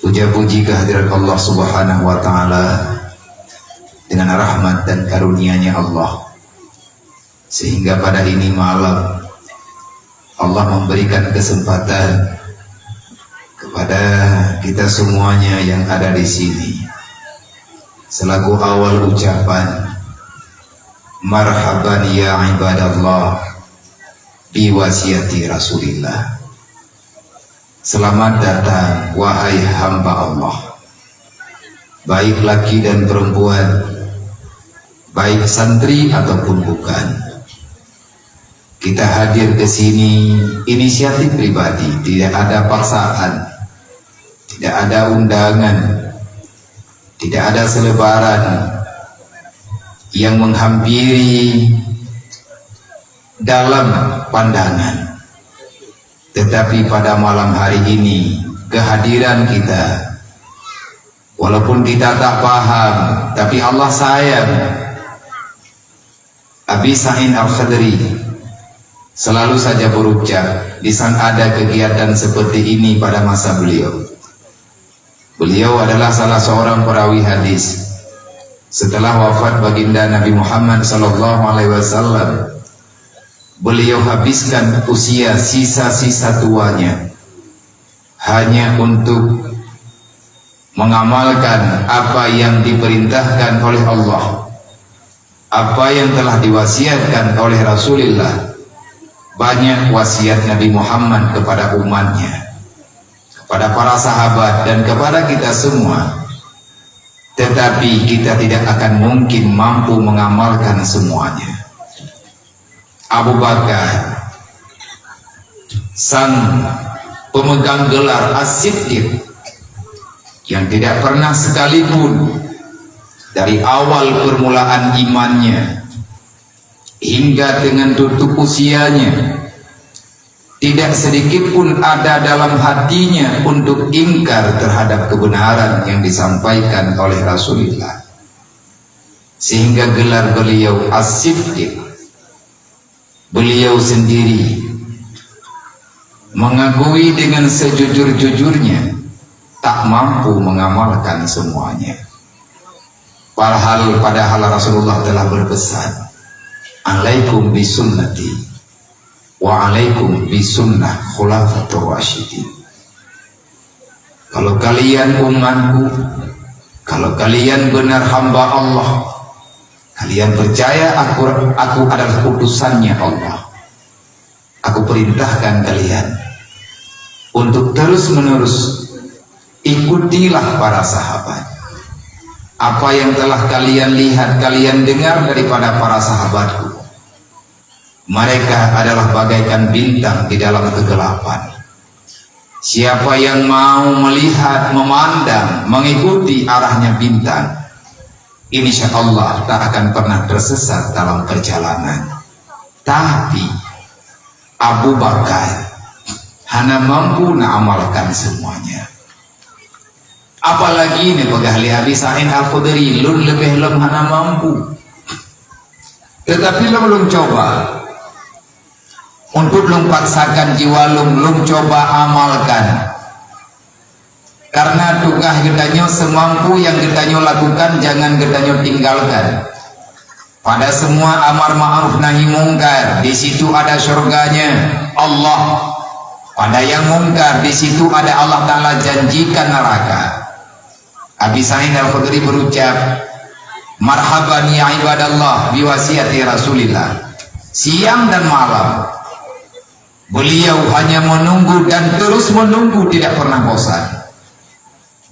Puja puji kehadirat Allah Subhanahu wa Ta'ala, dengan rahmat dan karunia-Nya Allah, sehingga pada ini malam Allah memberikan kesempatan kepada kita semuanya yang ada di sini, selaku awal ucapan marhaban ya ibadallah bi wasiati Rasulillah. Selamat datang wahai hamba Allah, baik laki dan perempuan, baik santri ataupun bukan. Kita hadir ke sini inisiatif pribadi, tidak ada paksaan, tidak ada undangan, tidak ada selebaran yang menghampiri dalam pandangan. Tetapi pada malam hari ini kehadiran kita, walaupun kita tak paham, tapi Allah sayang. Abi Sa'id Al-Khudri selalu saja berucap, di saat ada kegiatan seperti ini pada masa beliau. Beliau adalah salah seorang perawi hadis. Setelah wafat baginda Nabi Muhammad SAW, beliau habiskan usia sisa-sisa tuanya hanya untuk mengamalkan apa yang diperintahkan oleh Allah, apa yang telah diwasiatkan oleh Rasulullah. Banyak wasiat Nabi Muhammad kepada umatnya, kepada para sahabat dan kepada kita semua. Tetapi kita tidak akan mungkin mampu mengamalkan semuanya. Abu Bakar, sang pemegang gelar As-Siddiq, yang tidak pernah sekalipun dari awal permulaan imannya hingga dengan tutup usianya, tidak sedikit pun ada dalam hatinya untuk ingkar terhadap kebenaran yang disampaikan oleh Rasulullah, sehingga gelar beliau As-Siddiq. Beliau sendiri mengakui dengan sejujur-jujurnya tak mampu mengamalkan semuanya. Padahal Rasulullah telah berpesan, alaikum bisunnati wa alaikum bisunnah khulafatur rasyidin. Kalau kalian umatku, kalau kalian benar hamba Allah, kalian percaya aku adalah utusannya Allah, aku perintahkan kalian untuk terus-menerus ikutilah para sahabat. Apa yang telah kalian lihat, kalian dengar daripada para sahabatku, mereka adalah bagaikan bintang di dalam kegelapan. Siapa yang mau melihat, memandang, mengikuti arahnya bintang, insya Allah tak akan pernah tersesat dalam perjalanan. Tapi Abu Bakar hanya mampu mengamalkan semuanya. Apalagi ini pegahli Abi Sa'id Al-Khudri, lun lebih lem hanya mampu. Tetapi belum coba untuk belum paksakan jiwa belum coba amalkan. Karena tukah gedanyo semampu yang gedanyo lakukan, jangan gedanyo tinggalkan. Pada semua amar ma'ruf nahi mungkar, di situ ada surganya Allah. Pada yang mungkar, di situ ada Allah Ta'ala janjikan neraka. Abi Sa'id Al-Khudri berucap, marhaban ya ibadallah biwasiati Rasulillah. Siang dan malam beliau hanya menunggu dan terus menunggu, tidak pernah bosan.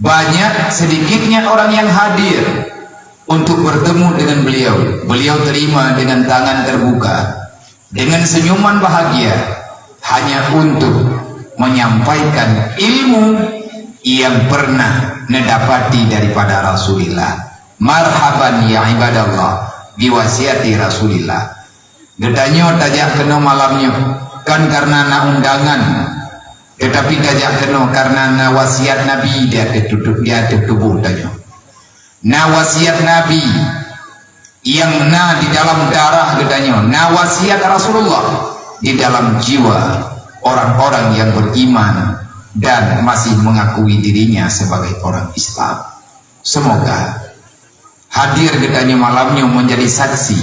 Banyak sedikitnya orang yang hadir untuk bertemu dengan beliau. Beliau terima dengan tangan terbuka, dengan senyuman bahagia, hanya untuk menyampaikan ilmu yang pernah mendapati daripada Rasulullah. Marhaban ya ibadallah biwasiati Rasulillah. Gedanyo tajak kena malamnya kan karena na undangan, tetapi tajak kena karena na wasiat Nabi dia duduk dia tubuh tanya. Na wasiat Nabi yang na di dalam darah gedanyo, na wasiat Rasulullah di dalam jiwa orang-orang yang beriman dan masih mengakui dirinya sebagai orang Islam. Semoga hadir gedanya malamnya menjadi saksi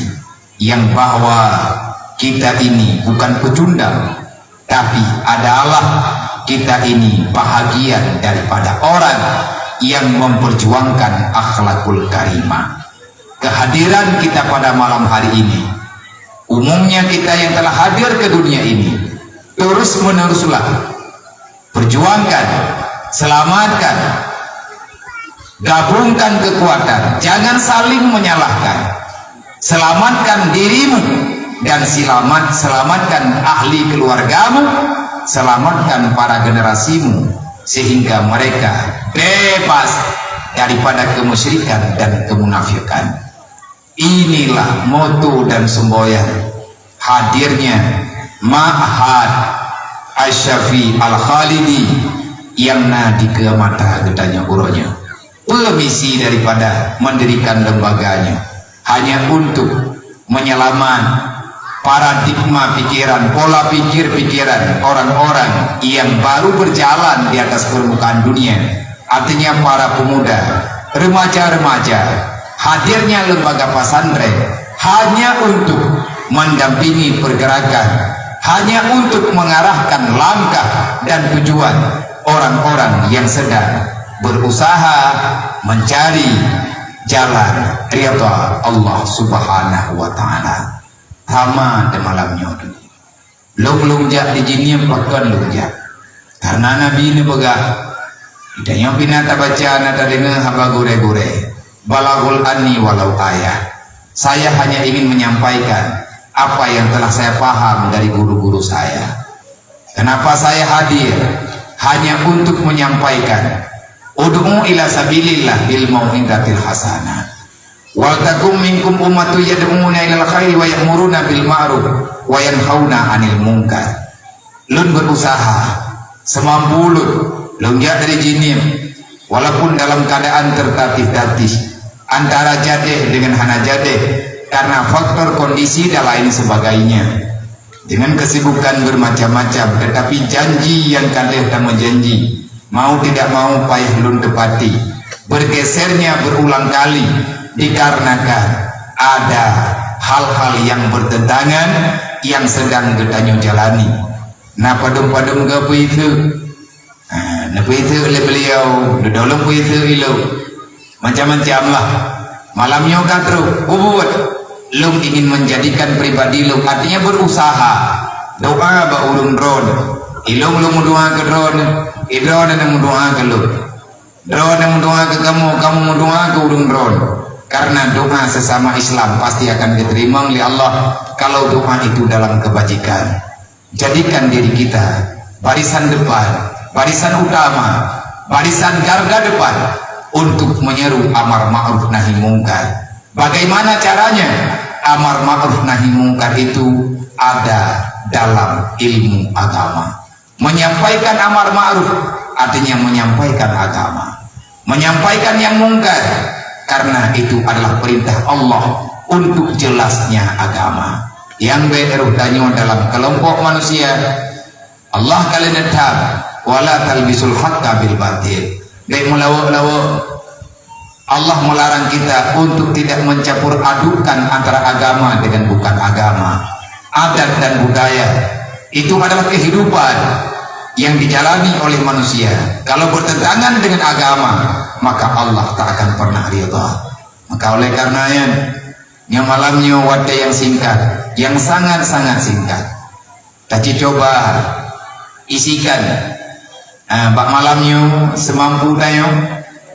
yang bahwa kita ini bukan pecundang, tapi adalah kita ini bahagian daripada orang yang memperjuangkan akhlakul karimah. Kehadiran kita pada malam hari ini, umumnya kita yang telah hadir ke dunia ini, terus meneruslah perjuangkan, selamatkan, gabungkan kekuatan, jangan saling menyalahkan, selamatkan dirimu dan selamatkan ahli keluargamu, selamatkan para generasimu sehingga mereka bebas daripada kemusyrikan dan kemunafikan. Inilah moto dan semboyan hadirnya Ma'had Asy-Syafi Al-Khalidi yang di ke mata gedanya uronya. Misi daripada mendirikan lembaganya hanya untuk menyelamat paradigma pikiran, pola pikir-pikiran orang-orang yang baru berjalan di atas permukaan dunia, artinya para pemuda, remaja-remaja. Hadirnya lembaga pesantren hanya untuk mendampingi pergerakan, hanya untuk mengarahkan langkah dan tujuan orang-orang yang sedang berusaha mencari jalan ridha Allah Subhanahu wa taala. Hama de malamnya long jak di jinya pakan longjak karena Nabi ini begah idanya pinata baca nata dengar haba gure-gure balagul anni walau ayat. Saya hanya ingin menyampaikan apa yang telah saya paham dari guru-guru saya. Kenapa saya hadir? Hanya untuk menyampaikan ud'u ila sabilillah bil mau'izatil hasanah wal takum minkum ummatu yad'una ilal khairi wa ya'muruna bil ma'ruf wa yanhauna 'anil munkar. Lun berusaha semampu lun jak dari jinim walaupun dalam keadaan tertatih-tatih antara jadeh dengan hana jadeh karena faktor kondisi dan lain sebagainya, dengan kesibukan bermacam-macam, tetapi janji yang kalih dan menjanji mau tidak mau payah lun tepati. Bergesernya berulang kali dikarenakan ada hal-hal yang bertentangan yang sedang getanyo jalani. Nah padum-padum gapu itu napa itu oleh beliau dodolong pu itu ilu macam-macam lah malamnya katru buat lung ingin menjadikan pribadi lung, artinya berusaha doa ba ulun dron ilung lung doa ke dron idron yang doa ke lu dron yang doa ke kamu doa ke ulun dron, karena doa sesama Islam pasti akan diterima oleh Allah kalau doa itu dalam kebajikan. Jadikan diri kita barisan depan, barisan utama, barisan garda depan untuk menyeru amar ma'ruf nahi mungkar. Bagaimana caranya? Amar ma'ruf nahi mungkar itu ada dalam ilmu agama. Menyampaikan amar ma'ruf artinya menyampaikan agama, menyampaikan yang mungkar, karena itu adalah perintah Allah untuk jelasnya agama. Yang berutanyo dalam kelompok manusia Allah kalian netap wala talbisul haqqa bil batil. Baik melawa-lawa Allah melarang kita untuk tidak mencampur adukan antara agama dengan bukan agama. Adat dan budaya itu adalah kehidupan yang dijalani oleh manusia. Kalau bertentangan dengan agama, maka Allah tak akan pernah ridha. Maka oleh karenanya yang malamnya wadah yang singkat, yang sangat-sangat singkat, tapi coba isikan bak malamnya semampu tayo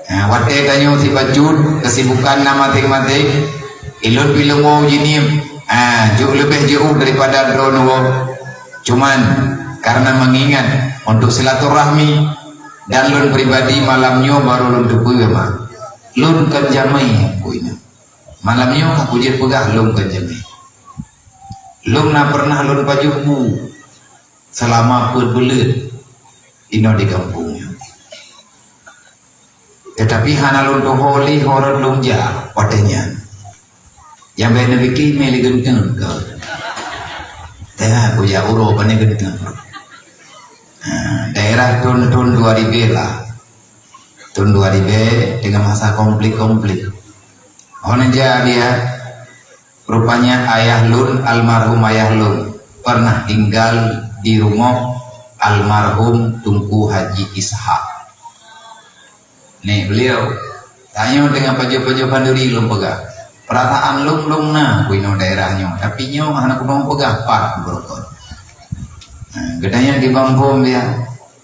wadah tayo si bajud kesibukan nama matik-matik ilun bilungo jinim lebih jauh daripada drono, cuman karena mengingat untuk silaturahmi dan lun pribadi malamnya baru lun tubuh lun kenjamai punya malamnya aku jadi pegah lun kenjamai lun na pernah lun pajuku selama berbelut ino di kampungnya, tetapi hana lun doholi horor lun ja padanya yang benar bikin meli genteng ke teh aku ja uro pane genteng daerah tahun 2000 lah, tahun 2000 dengan masa konflik. Aja dia rupanya ayah Lun, almarhum ayah Lun pernah tinggal di rumah almarhum Tunku Haji Ishak. Nih beliau tanya dengan paju-paju panduri Lung pegang perataan Lung nah kuino daerahnya, tapi nyo anak kuno pegang pak berokon. Gedanya di Bambom dia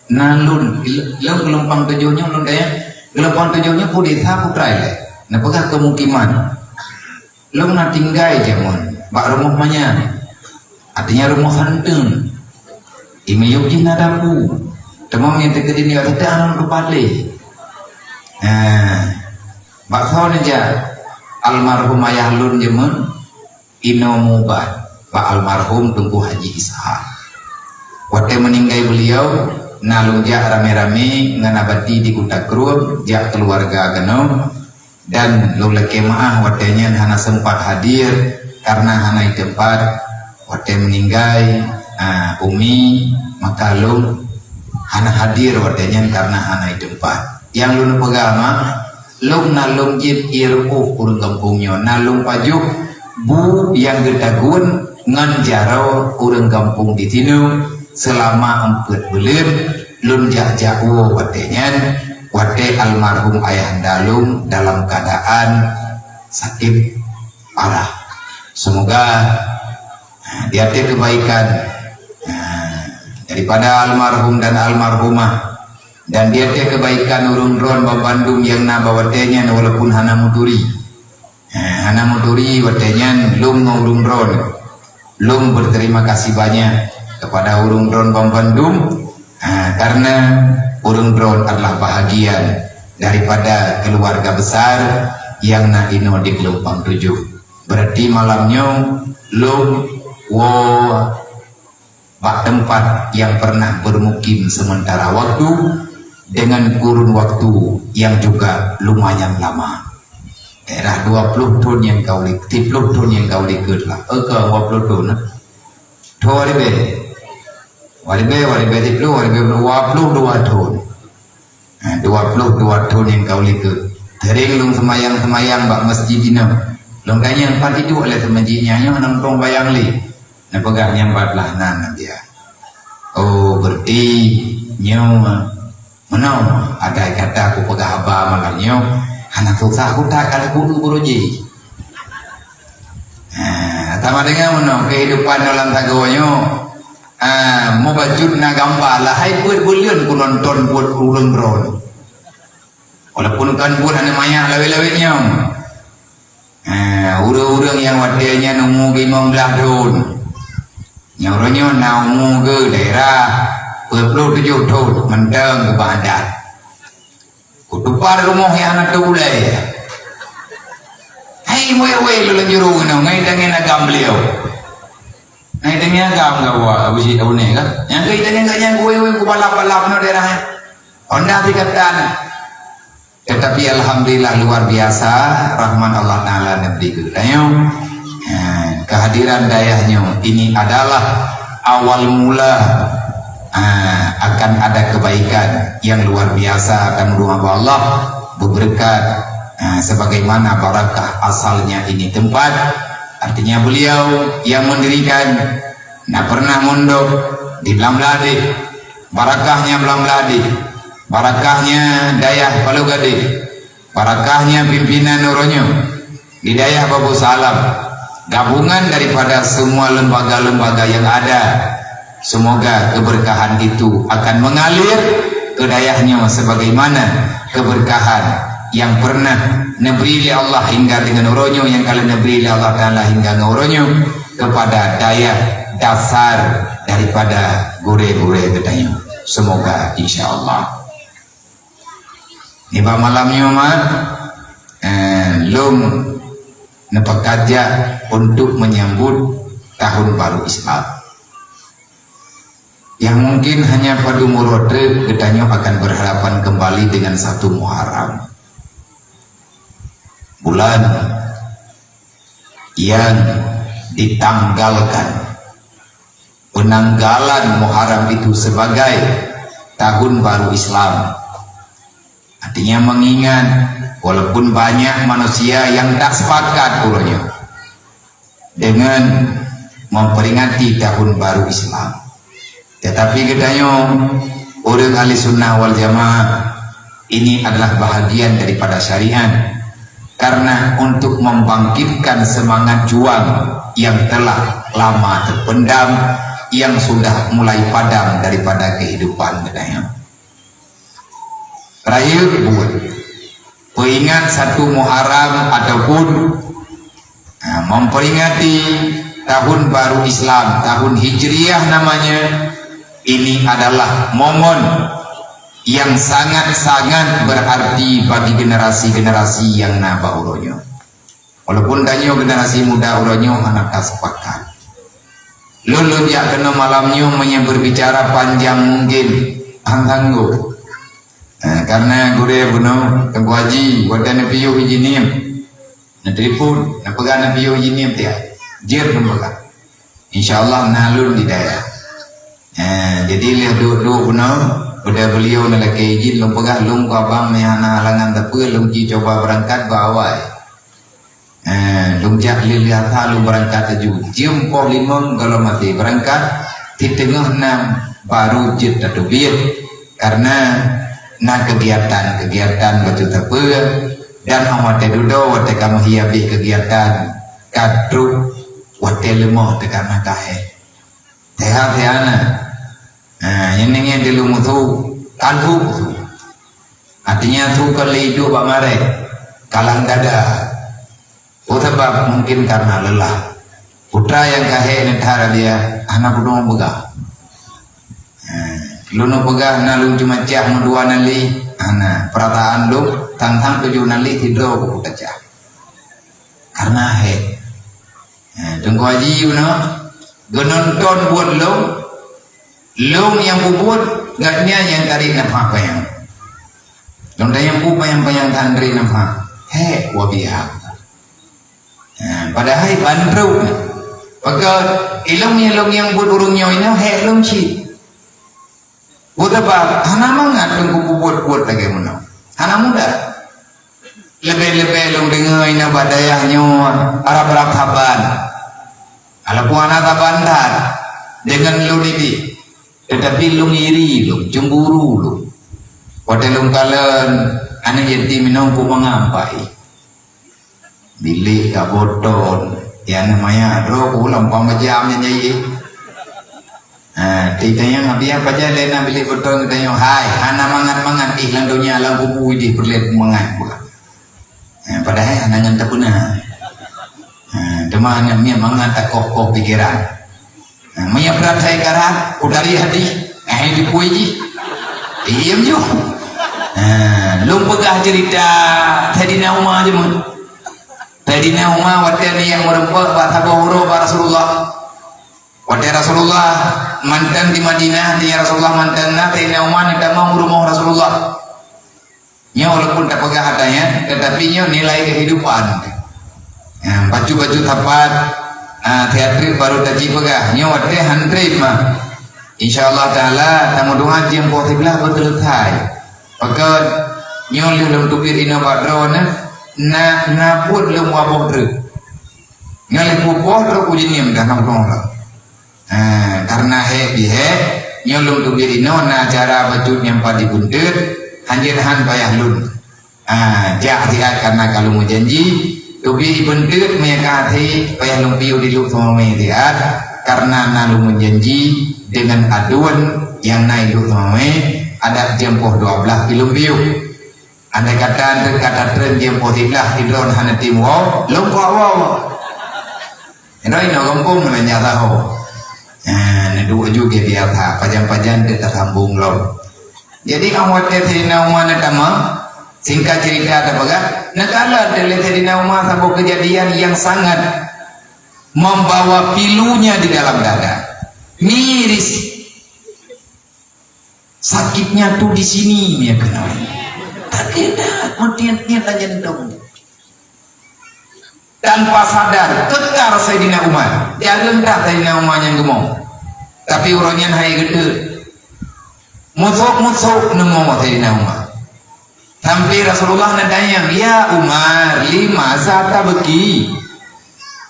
nalun gelompang tujuhnya Lun daya gelompang tujuhnya kudeta putra ile nah pegang kemungkinan Lung na tinggai jamun bak rumah manya artinya rumah hanteng imiyuk jina dapu temam yang terkejut dia tidak anak rupale bak tahun aja almarhum ayah Lun jamun inomubat bak almarhum Tunku Haji Ishak. Waktu meninggal beliau, nalung jak rame-rame nganabati di Kuta Krum, jak keluarga Genom dan lula kemaah waktunya hana sempat hadir karena hana tempat waktu meninggal Umi maka lung hana hadir waktunya karena hana tempat. Yang luna pegama, lung nalung jid iruh urung kampungnya, nalung pajuk bu yang gedagun ngan jarau urung kampung di tinu. Selama 4 bulan Lun jauh watenya wate almarhum ayah Dalung dalam keadaan sakit parah. Semoga dia kebaikan daripada almarhum dan almarhumah, dan dia kebaikan urun ron Bandung yang nabawatenya walaupun hana muturi watenya Lung urun ron Lung berterima kasih banyak kepada urung drone Bandung karena urung drone adalah bahagian daripada keluarga besar yang naino di gelombang 7. Berarti malamnya Lung bak tempat yang pernah bermukim sementara waktu dengan kurun waktu yang juga lumayan lama. Daerah 20 tahun yang kau lihat, 30 tahun yang kau lihat lah. 20 tahun. Waribe diplu 22 tahun. 22 tahun yang kau lihat. Tering lung semayang bak masjid ini. Lung kanya 4 itu oleh masjidnya yang nongkrong bayang li. Nah pegangnya 4 lah nan dia. Oh berarti nyo menau ada kata aku pegah haba malamnya. Anak susah aku tak kalau guru buruji. Sama dengan menau kehidupan dalam tagonya. Mau bajut na gambar lah hai buat bulian ku nonton buat urang drone walaupun kan buat ane maya lawe-lawenya urang-urang yang wadanya nunggu 15 tahun nyoronyo naumu ke daerah 27 tahun mendeng ke bandar kutupar rumah yang anak tulai hai wewe lu lanjuru ngai dengan agam beliau. Nah itu ni agak enggak abusi tahu ni kan? Yang kita ni enggak yang gue balap no daerahnya. Honda dikatakan. Tetapi alhamdulillah luar biasa rahman Allah Taala nebri kita. Kehadiran dayahnya ini adalah awal mula akan ada kebaikan yang luar biasa dan rumah Allah berberkat sebagaimana barakah asalnya ini tempat. Artinya beliau yang mendirikan nak pernah mondok di Blamladi, barakahnya Blamladi, barakahnya Dayah Palugade, barakahnya pimpinan Nuronyo di Dayah Babu Salam, gabungan daripada semua lembaga-lembaga yang ada. Semoga keberkahan itu akan mengalir ke dayahnya sebagaimana keberkahan yang pernah nebri oleh Allah hingga dengan uronyo yang kalian nebri oleh Allah Ta'ala hingga uronyo kepada daya dasar daripada gure-gure gedanya. Semoga insya Allah ini malamnya Lung nepakaja untuk menyambut tahun baru Islam yang mungkin hanya pada murode gedanya akan berhadapan kembali dengan 1 Muharram, bulan yang ditanggalkan penanggalan Muharram itu sebagai tahun baru Islam. Artinya mengingat walaupun banyak manusia yang tak sepakat urutnya dengan memperingati tahun baru Islam, tetapi katanya orang ahli sunnah wal jamaah ini adalah bahagian daripada syariat, karena untuk membangkitkan semangat juang yang telah lama terpendam, yang sudah mulai padam daripada kehidupan katanya. Terakhir buat peringat satu Muharram ataupun memperingati tahun baru Islam, tahun Hijriah namanya. Ini adalah momen yang sangat-sangat berarti bagi generasi-generasi yang naba uronyo. Walaupun danyo generasi muda uronyo anak tak sepakat. Lulun ya kena malamnya berbicara panjang mungkin antanggo. Karena gure buno tengku haji wadah nabiyo hijinim. Natripun napegan nabiyo hijinim tiap. Jir pembekan. Insyaallah nalun di daerah. Jadi lihat duduk buno. Udah beliau nalaki izin lung pegah lung ko abang mehana halangan tapi lung ji coba berangkat bawai. Lung jak lihat lung berangkat aju. Cium po limong kalau mati berangkat di tengah enam baru jid atau biar karena na kegiatan batu tapi dan awat dudo wate kamu hiabi kegiatan kadru wate lemah tekan nakahe. Teha yang dulu mutu kalbu, artinya tu kelidu bamare kalang dada. Sebab mungkin karena lelah. Putra yang kahe netara dia anak budong begah. Luno begah nalung cuma cah dua nali, anak perataan lu tantang 7 nali tidur buku cah. Karena he, tunggu haji you know, genonton buat lu. Long yang bubut gatnya yang tarik nampak payang. Long yang bu payang tandri nampak. He wabiha. Padahal bandruk. Pakai ilong yang buat urungnya ini he long ci. Buat apa? Hana mangat tunggu bubut lagi mana? Hana muda. Lebih long dengar badayahnya Arab taban. Alapu anak tabandat dengan lu ini. Tetapi lu ngiri, lu cemburu lu. Pada lu kalian anak yatim minum ku mengampai. Bilik kaboton, yang namanya ro ku lampang majamnya jadi. Ditanya ngabiya paja lena bilik boton ditanya, hai, anak mangat ihlang dunia alam kubu di perlet mangat bukan. Padahal anak nyanta punah. Demahnya mia mangat tak kok pikiran. Maya berat saya karat, udari hati, di puji, diam jo. Lung pegah cerita tadi nama aja mun. Tadi nama waktu yang merempat bahasa bohro Rasulullah. Waktu Rasulullah mantan di Madinah, dia Rasulullah mantan tadi nama tidak mau rumah Rasulullah. Nya walaupun tak pegah hatanya, tetapi nya nilai kehidupan. Baju-baju tapat. Teatri baru tadi pegah nyawat deh handrip mah insyaallah taala tamu doa yang positif betul thai pakai nyol dalam tubir ina badrona na put lem wabok dre nyol pupoh dre kujinim dah nang dong karena bihe nyol dalam tubir ina na acara baju yang padi bundet hanjirhan bayah lun jahriat karena kalau mau janji Tubi bentuk meyakati payah lumpiu di luk sama melihat karena nalu menjanji dengan aduan yang naik luk sama ada jempoh 12 lumpiu. Andai kata tren jempoh 13 hidron hana timwo lungkau wow. Ini kampung namanya tahu. Dua juga dia tak pajan kita sambung lo. Jadi kamu tadi nama nama singkat cerita ada baga nakala dari nama satu kejadian yang sangat membawa pilunya di dalam dada miris sakitnya tuh di sini ya kenal tak kena mutian-tian aja dong tanpa sadar kekar Sayyidina Umar jangan tak Sayyidina Umar yang gemuk tapi orangnya hai gede musuh nemu Sayyidina Umar. Sampai Rasulullah nadanya, ya Umar, lima zata beki.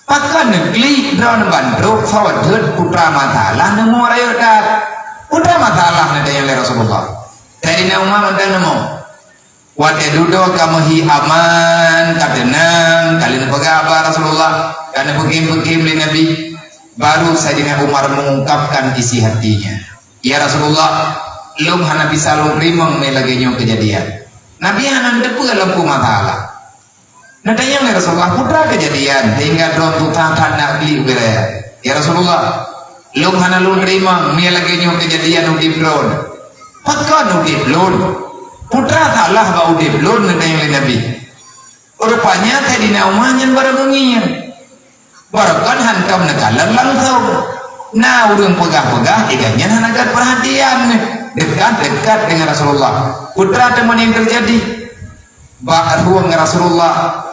Pakai negeri drone bandruk sawat putra matalah nemu rayo dak. Putra matalah nadanya oleh Rasulullah. Sayyidina Umar nemu. Wate duduk kamu aman, kadenang, kalian pegaba Rasulullah, karena begim-begim li Nabi. Baru Sayyidina Umar mengungkapkan isi hatinya. Ya Rasulullah, lum hana bisa lum rimong melagenya kejadian. Nabi hana depu dalam kumatalah. Nadanya oleh Rasulullah putra kejadian, tinggal dron tutatan nakli ubiraya. Ya Rasulullah, lum hana lum rimong melagenya kejadian udip dron. Pakai udip dron. Putra taklah bau diblon nadanya oleh Nabi. Rupanya Sayyidina Umar yang barangungin. Barakan hantam nekalan langsung. Nah, urang pegah-pegah iganya hanagat perhatian. Dekat-dekat dengan Rasulullah. Putra teman yang terjadi. Ruang Rasulullah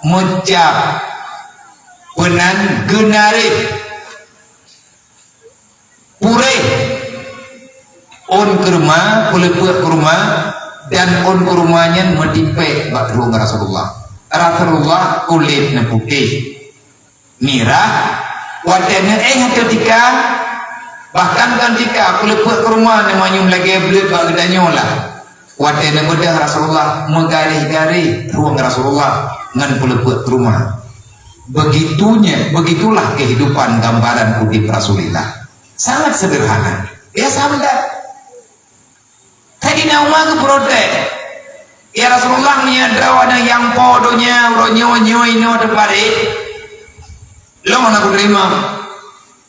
mengucap penan genari pure on kurma peleput kurma dan on kurmanya medipe bak ruang Rasulullah kulit putih mirah wadahnya ketika bahkan ketika peleput kurma namanya lagi belut bak gedanya lah wadahnya bedah Rasulullah menggaris-garis ruang Rasulullah dengan peleput kurma. Begitulah kehidupan gambaran udip Rasulullah, sangat sederhana. Ya sahabat Sayyidina Umar ke protes. Ya Rasulullah niadra ada yang podonya ronyo ino depare. Lo mana ku terima?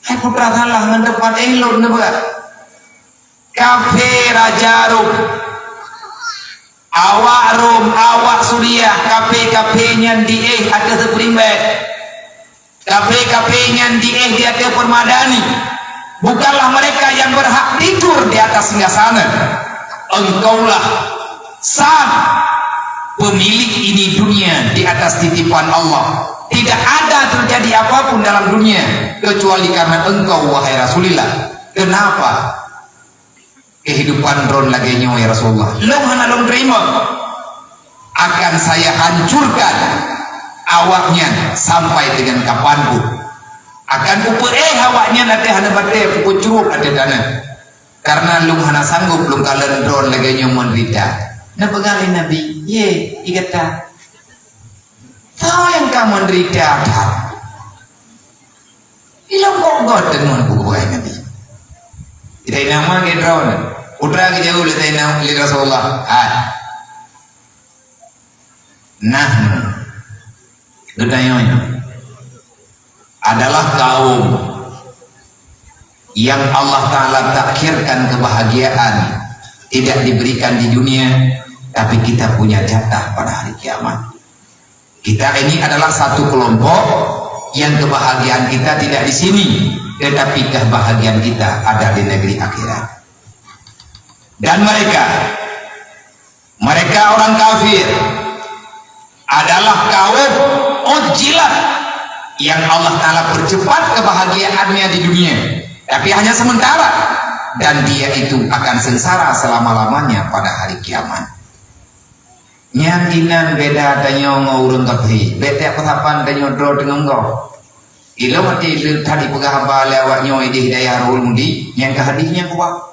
Hai putra salah ngan depan elok neba. Kafe Raja Rum. Awak Rum, awak Suriah, kafe-kafenya di ada seprimbet. Kafe-kafenya di ada permadani. Bukanlah mereka yang berhak tidur di atas singgasana. Engkaulah sang pemilik ini dunia di atas titipan Allah. Tidak ada terjadi apapun dalam dunia kecuali karena engkau wahai Rasulullah. Kenapa kehidupan ron lagi nyawa ya Rasulullah? Long hana long terima. Akan saya hancurkan awaknya sampai dengan kapanpun. Akan kupere awaknya nanti hana bate pukul curug ada dana. Karena lung hana sanggup lung kalian drone lagi nyaman rida. Nah pegali Nabi, ye ikata. Tahu yang kamu rida ada. Ilang kok dengan buku Nabi. Tidak nama ke drone. Putra ke jauh lihat nama li Rasulullah. Nah, gedayanya adalah kaum yang Allah Ta'ala takhirkan kebahagiaan tidak diberikan di dunia, tapi kita punya jatah pada hari kiamat. Kita ini adalah satu kelompok yang kebahagiaan kita tidak di sini, tetapi kebahagiaan kita ada di negeri akhirat. Dan mereka orang kafir adalah kaum ujilat yang Allah Ta'ala percepat kebahagiaannya di dunia, tapi hanya sementara, dan dia itu akan sengsara selama-lamanya pada hari kiamat. Nyantinan beda tanya ngurung kapi, beda petapan tanya dro dengan kau. Ilo mati ilo tadi pegah haba lewat nyoy di hidayah rohul mudi, yang kehadihnya kuat.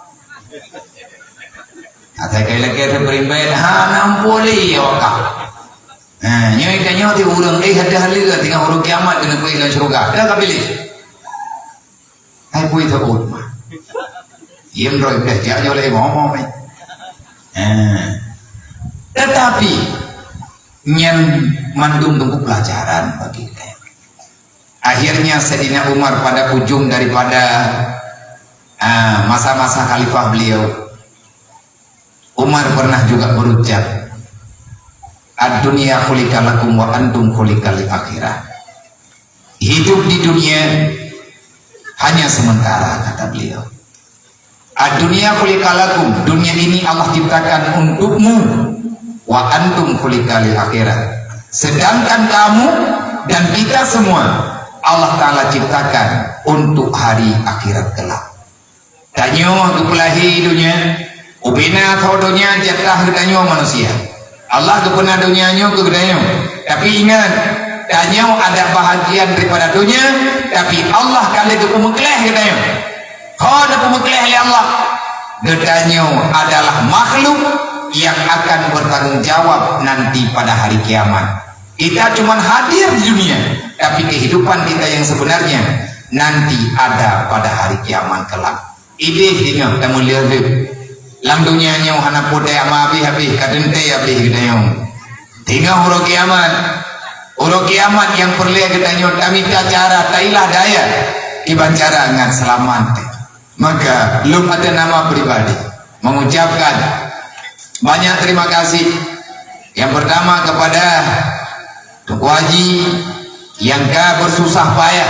Atau kaya lagi berimbed, nampoli yoka. Nyoy tanya di urung, ada haliga tinggal huruf kiamat dengan kau ilan surga. Dah kapilih. Hai pui takut mah. Yem roy dah jauh oleh ngomong. Tetapi yang mandung tunggu pelajaran bagi kita. Akhirnya Sayyidina Umar pada ujung daripada masa-masa khalifah beliau, Umar pernah juga berucap, ad-dunya khuliqalakum wa antum khuliqal akhirah. Hidup di dunia hanya sementara, kata beliau. Ad-dunya khuliqalakum, dunia ini Allah ciptakan untukmu, wa antum khuliqal akhirah. Sedangkan kamu dan kita semua Allah Ta'ala ciptakan untuk hari akhirat kelak. Tanya kepelahi dunia Ubina atau dunia jatah gedanyo manusia. Allah kepena dunianya ke gedanyo. Tapi ingat, danyo ada bahagian daripada dunia, tapi Allah kali ke pemekleh gedanyo. Kau ada pemekleh oleh Allah. Gedanyo adalah makhluk yang akan bertanggung jawab nanti pada hari kiamat. Kita cuma hadir di dunia, tapi kehidupan kita yang sebenarnya nanti ada pada hari kiamat kelak. Ide tinggal kamu lihat lang dunia nyo hana pode ama habis kadente habis gedanyo. Tinggal huruf kiamat yang perlu kita nyo kami cara tailah daya ibancara ngan selamat. Maka belum ada nama pribadi mengucapkan banyak terima kasih. Yang pertama kepada Tuku Haji yang bersusah payah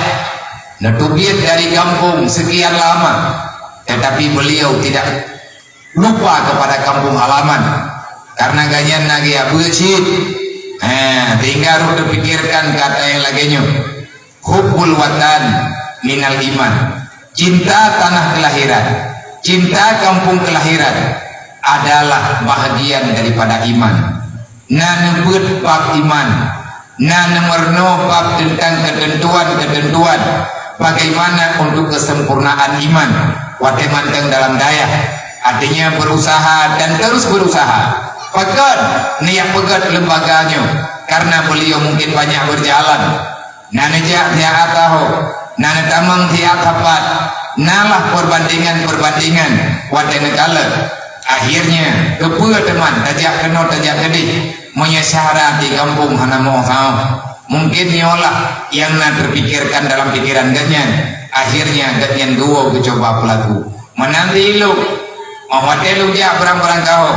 netubiat dari kampung sekian lama, tetapi beliau tidak lupa kepada kampung halaman karena ganyan nagi abujid. Tinggal udah pikirkan kata yang laginya hubbul watan minal iman, cinta tanah kelahiran, cinta kampung kelahiran adalah bahagian daripada iman. Nanebut bab iman, nanemerno bab tentang ketentuan bagaimana untuk kesempurnaan iman. Wate manteng dalam daya, artinya berusaha dan terus berusaha. Pegat niat pegat lembaganya karena beliau mungkin banyak berjalan. Nanejak dia tahu, nanetamang dia tapat, nalah perbandingan wate negala. Akhirnya kepua teman tajak kena tajak gede menyesara di kampung hana mohau. Mungkin nyolah yang nak terpikirkan dalam pikiran ganyan. Akhirnya ganyan dua coba pelaku menanti lu awate lu ja berang-berang kau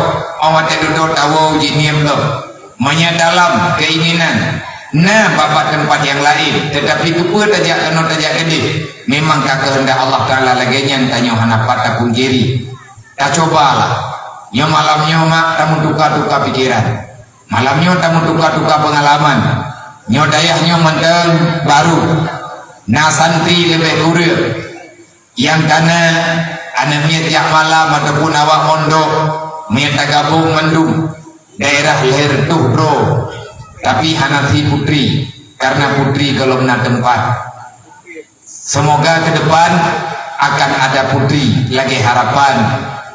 awate duduk tahu jiniem lo menyadalam keinginan nah bapak tempat yang lain, tetapi kepua tajak kena tajak gede. Memang kehendak Allah Ta'ala laginya tanya hana patah punggiri. Tak cobalah nyo malamnya mak tamu duka-duka pikiran, malamnya tamu duka-duka pengalaman, nyo dayahnya menteng baru na santri lebih kurir yang kana anak miat jak malam ataupun awak mondok miat gabung mendung daerah leher tuh bro, tapi hanafi putri karena putri kalau na tempat. Semoga ke depan akan ada putri lagi harapan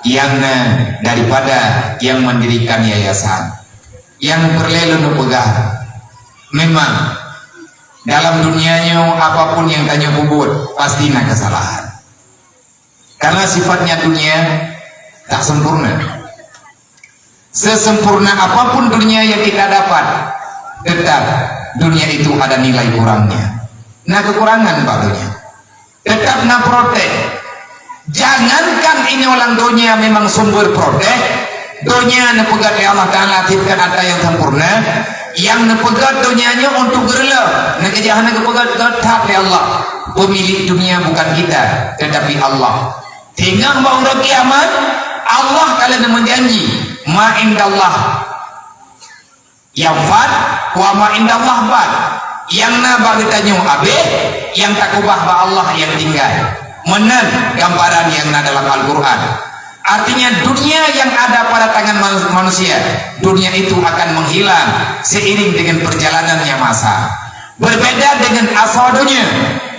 yang daripada yang mendirikan yayasan yang perlu pegang. Memang dalam dunianya apapun yang tanya bubut pasti nak kesalahan karena sifatnya dunia tak sempurna. Sesempurna apapun dunia yang kita dapat, tetap dunia itu ada nilai kurangnya. Nah kekurangan pak dunia tetap nak protek. Jangankan ini orang dunia memang sumber protek, dunia nepegat oleh Allah Ta'ala tidak ada yang sempurna. Yang nepegat dunianya untuk gerela nekejahan nepegat tetap oleh Allah. Pemilik dunia bukan kita tetapi Allah. Tinggal bau kiamat Allah kalian menjanji ma indallah yafat wa ma indallah bad. Yang na bagi tanyo abe yang takubah ba Allah yang tinggal. Menan gambaran yang ada dalam Al-Quran. Artinya dunia yang ada pada tangan manusia, dunia itu akan menghilang seiring dengan perjalanannya masa. Berbeda dengan asal dunia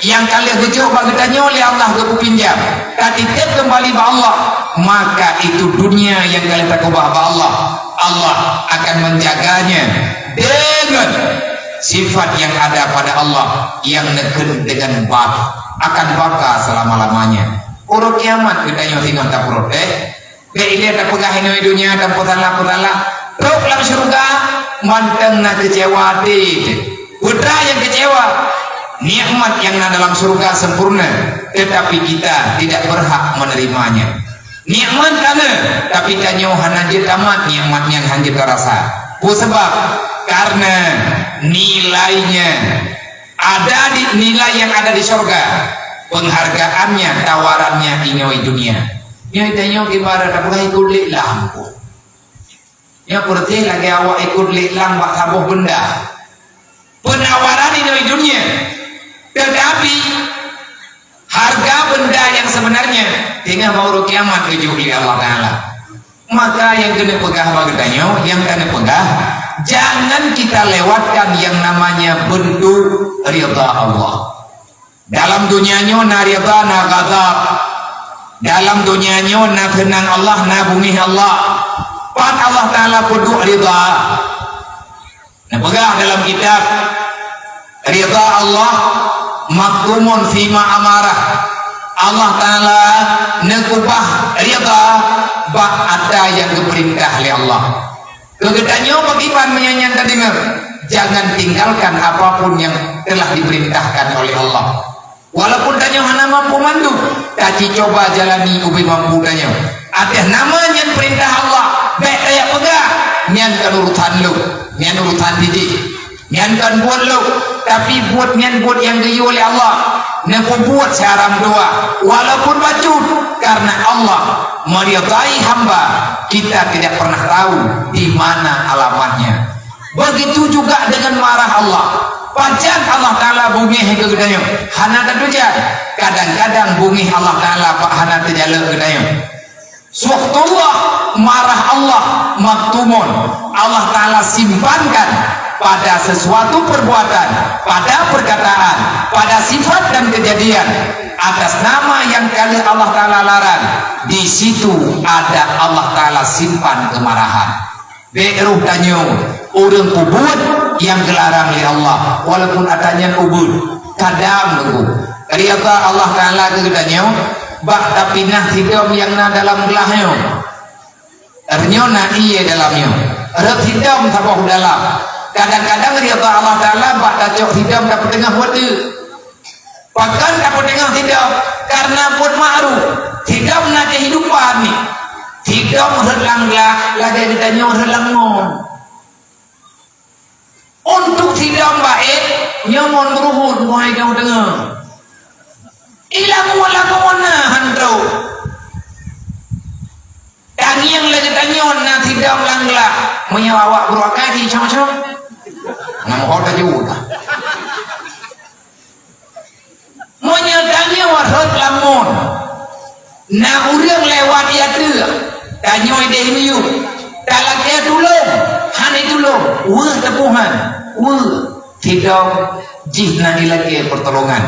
yang kalian kejuh bagi tanya oleh Allah ke pinjam, tapi tetap kembali ke Allah, maka itu dunia yang kalian takubah ke Allah. Allah akan menjaganya dengan sifat yang ada pada Allah yang neken dengan bak akan baka selama-lamanya. Urut kiamat kita yang tinggal tak protek dia tak pegah ini dunia dan putala tok dalam surga manteng na kecewa putra yang kecewa nikmat yang na dalam surga sempurna tetapi kita tidak berhak menerimanya. Nikmat kana tapi tanyo hanajir tamat nikmatnya hanjir terasa. Sebab karena nilainya ada di nilai yang ada di surga, penghargaannya, tawarannya inoi dunia. Yang tanya gimana? Tak boleh ikut liklang. Yang berarti lagi awak ikut liklang bak sabuh benda. Penawaran inoi dunia, tetapi harga benda yang sebenarnya tinggal mau kiamat tujuh oleh Allah Taala. Maka yang kena pegah bagedanyo, yang kena pegah, jangan kita lewatkan yang namanya bentuk ridha Allah. Dalam dunianya na ridha na ghadab, dalam dunianya na kenang Allah na bumi Allah. Pak Allah Ta'ala peduk ridha. Nah, pegah dalam kitab ridha Allah maktumun fima amarah. Allah Ta'ala nekubah ridha bak ada yang diperintah oleh Allah. Kegedannya bagaimana menyanyian dan dengar, jangan tinggalkan apapun yang telah diperintahkan oleh Allah. Walaupun tanya hana mampu mandu, tapi coba jalani ubi mampu tanya. Ada namanya perintah Allah, baik daya pegah, nian kan urusan lu, nian urusan didi, nian kan buat lu, tapi buat nian buat yang diyu oleh Allah. Nak buat syaram doa, walaupun bacut, karena Allah meridai hamba, kita tidak pernah tahu di mana alamatnya. Begitu juga dengan marah Allah. Pajan Allah Ta'ala bungi kegedayo hana terdujan, kadang-kadang bungi Allah Ta'ala hana terjala kegedayo. Suaktullah marah Allah maktumun, Allah Ta'ala simpankan pada sesuatu perbuatan, pada perkataan, pada sifat dan kejadian atas nama yang kali Allah Ta'ala larang. Di situ ada Allah Ta'ala simpan kemarahan. Beruh tanyo orang ubud yang dilarang oleh Allah, walaupun adanya ubud kadang nunggu ridha Allah Ta'ala kegedanyo bak tapi nah hidam yang na dalam gelahnya arnyo na iye dalamnya red hidam sabah dalam. Kadang-kadang ridha Allah Ta'ala bak dacok hidam dapat tengah wadu, bahkan dapat tengah hidam karena pun ma'ruf hidam na kehidupan ni hidam relanglah lagi ditanya relangon. Untuk tidak baik nyaman beruhud wahai kau dengar ilang wala mana handro dan yang lagi tanya na tidak langlah menyawak beruakati macam-macam nama kau juga menyatanya warhad lamun na urang lewat dia tu tanya ide miu dalam dia tulung hanya tulung wah tepuhan wah tidak jihna ilagi pertolongan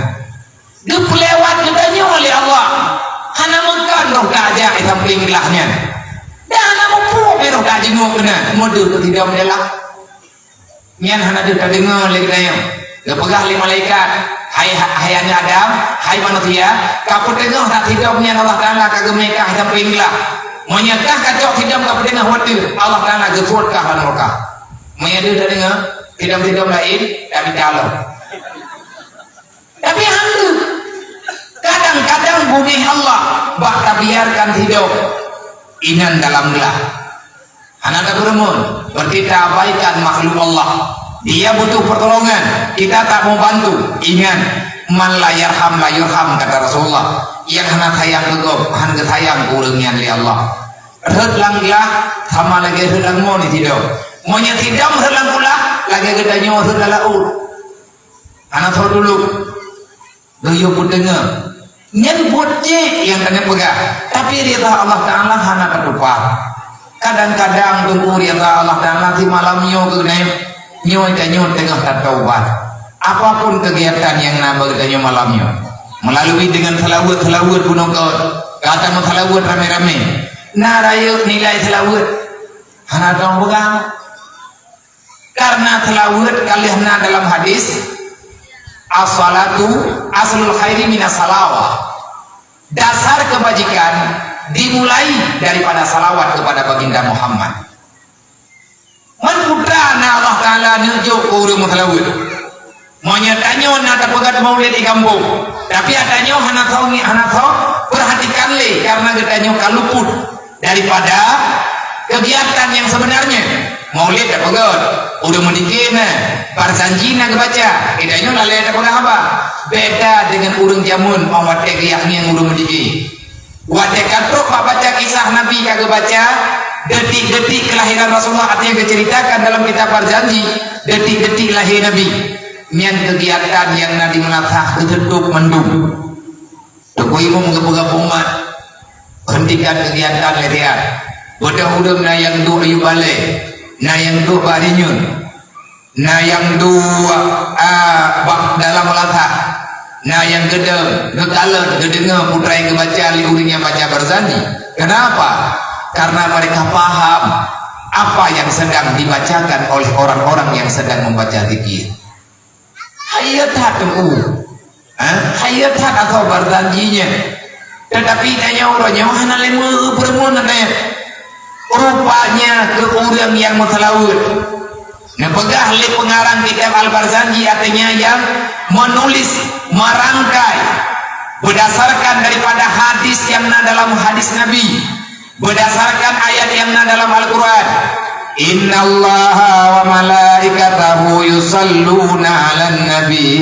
dipelewat kedanya oleh Allah hanya makan roh gajah samping gelahnya dan hanya mampu roh gajah ngok kena modul tu tidak menjelak nian hanya dia dengar lagi naya lepegah li malaikat hai Adam hai manusia kaput dengar tak tidak nian Allah Ta'ala kagemekah samping gelah menyakah kacau tidak dengar waktu Allah Ta'ala gefutkah mereka menyadu dah dengar tidak lain tapi calon tapi hantu kadang-kadang bumi Allah bakal biarkan hidup inan dalam gelah anak tak berumun berarti tak abaikan makhluk Allah, dia butuh pertolongan kita tak mau bantu. Ingat man la yarham la yurham kata Rasulullah, yang hana sayang gegop han sayang kurangnya li Allah redlang gelah sama lagi redlang mau ni tidak maunya tidak redlang pula lagi gedanya redlang laut anak tahu dulu doyo pun dengar nyebutnya yang kena pegang tapi ridha Allah Ta'ala hana ketupat. Kadang-kadang tunggu ridha Allah Ta'ala di malam nyoy tengah taubat apapun kegiatan yang nama gedanya malamnya melalui dengan selawat bunuh kau kata selawat rame-rame nah rayu nilai selawat hana dong pegang karena selawat kalian dalam hadis as-salatu aslul khairi minas salawah, dasar kebajikan dimulai daripada salawat kepada baginda Muhammad. Man putrana Allah Ta'ala nujuk urung salawat maunya tanya nak pegat maulid di kampung tapi adanya hana tahu perhatikan le karena katanya kaluput daripada kegiatan yang sebenarnya. Maulid dah pegat udah mendikir parsanji nak baca idanya lalai dah pegat apa beda dengan urang jamun mawate gayaknya yang udah mendikir wate katruk baca kisah Nabi kagak baca detik-detik kelahiran Rasulullah artinya diceritakan dalam kitab Parjanji detik-detik lahir Nabi mian kegiatan yang Nabi menatah ketutup mendung tukui mau menggabung umat hentikan kegiatan latihan Budak-budak na yang dua ayu balik, na yang dua barinyun, na yang dua dalam latak, na yang gedeng, gegalan, gedengar putra yang kebaca liuring yang baca Barzanji. Kenapa? Karena mereka paham apa yang sedang dibacakan oleh orang-orang yang sedang membaca zikir. Hayat hatu, hayat hat atau Barzanjinya. Tetapi tanya orangnya, mana lemu permohonan rupanya ke orang yang mutalawud. Nah, pegah oleh pengarang kitab Al-Barzanji, artinya yang menulis, merangkai berdasarkan daripada hadis yang dalam hadis Nabi, berdasarkan ayat yang dalam Al-Quran. Innallaha wa malaikatahu yusalluna 'alan nabi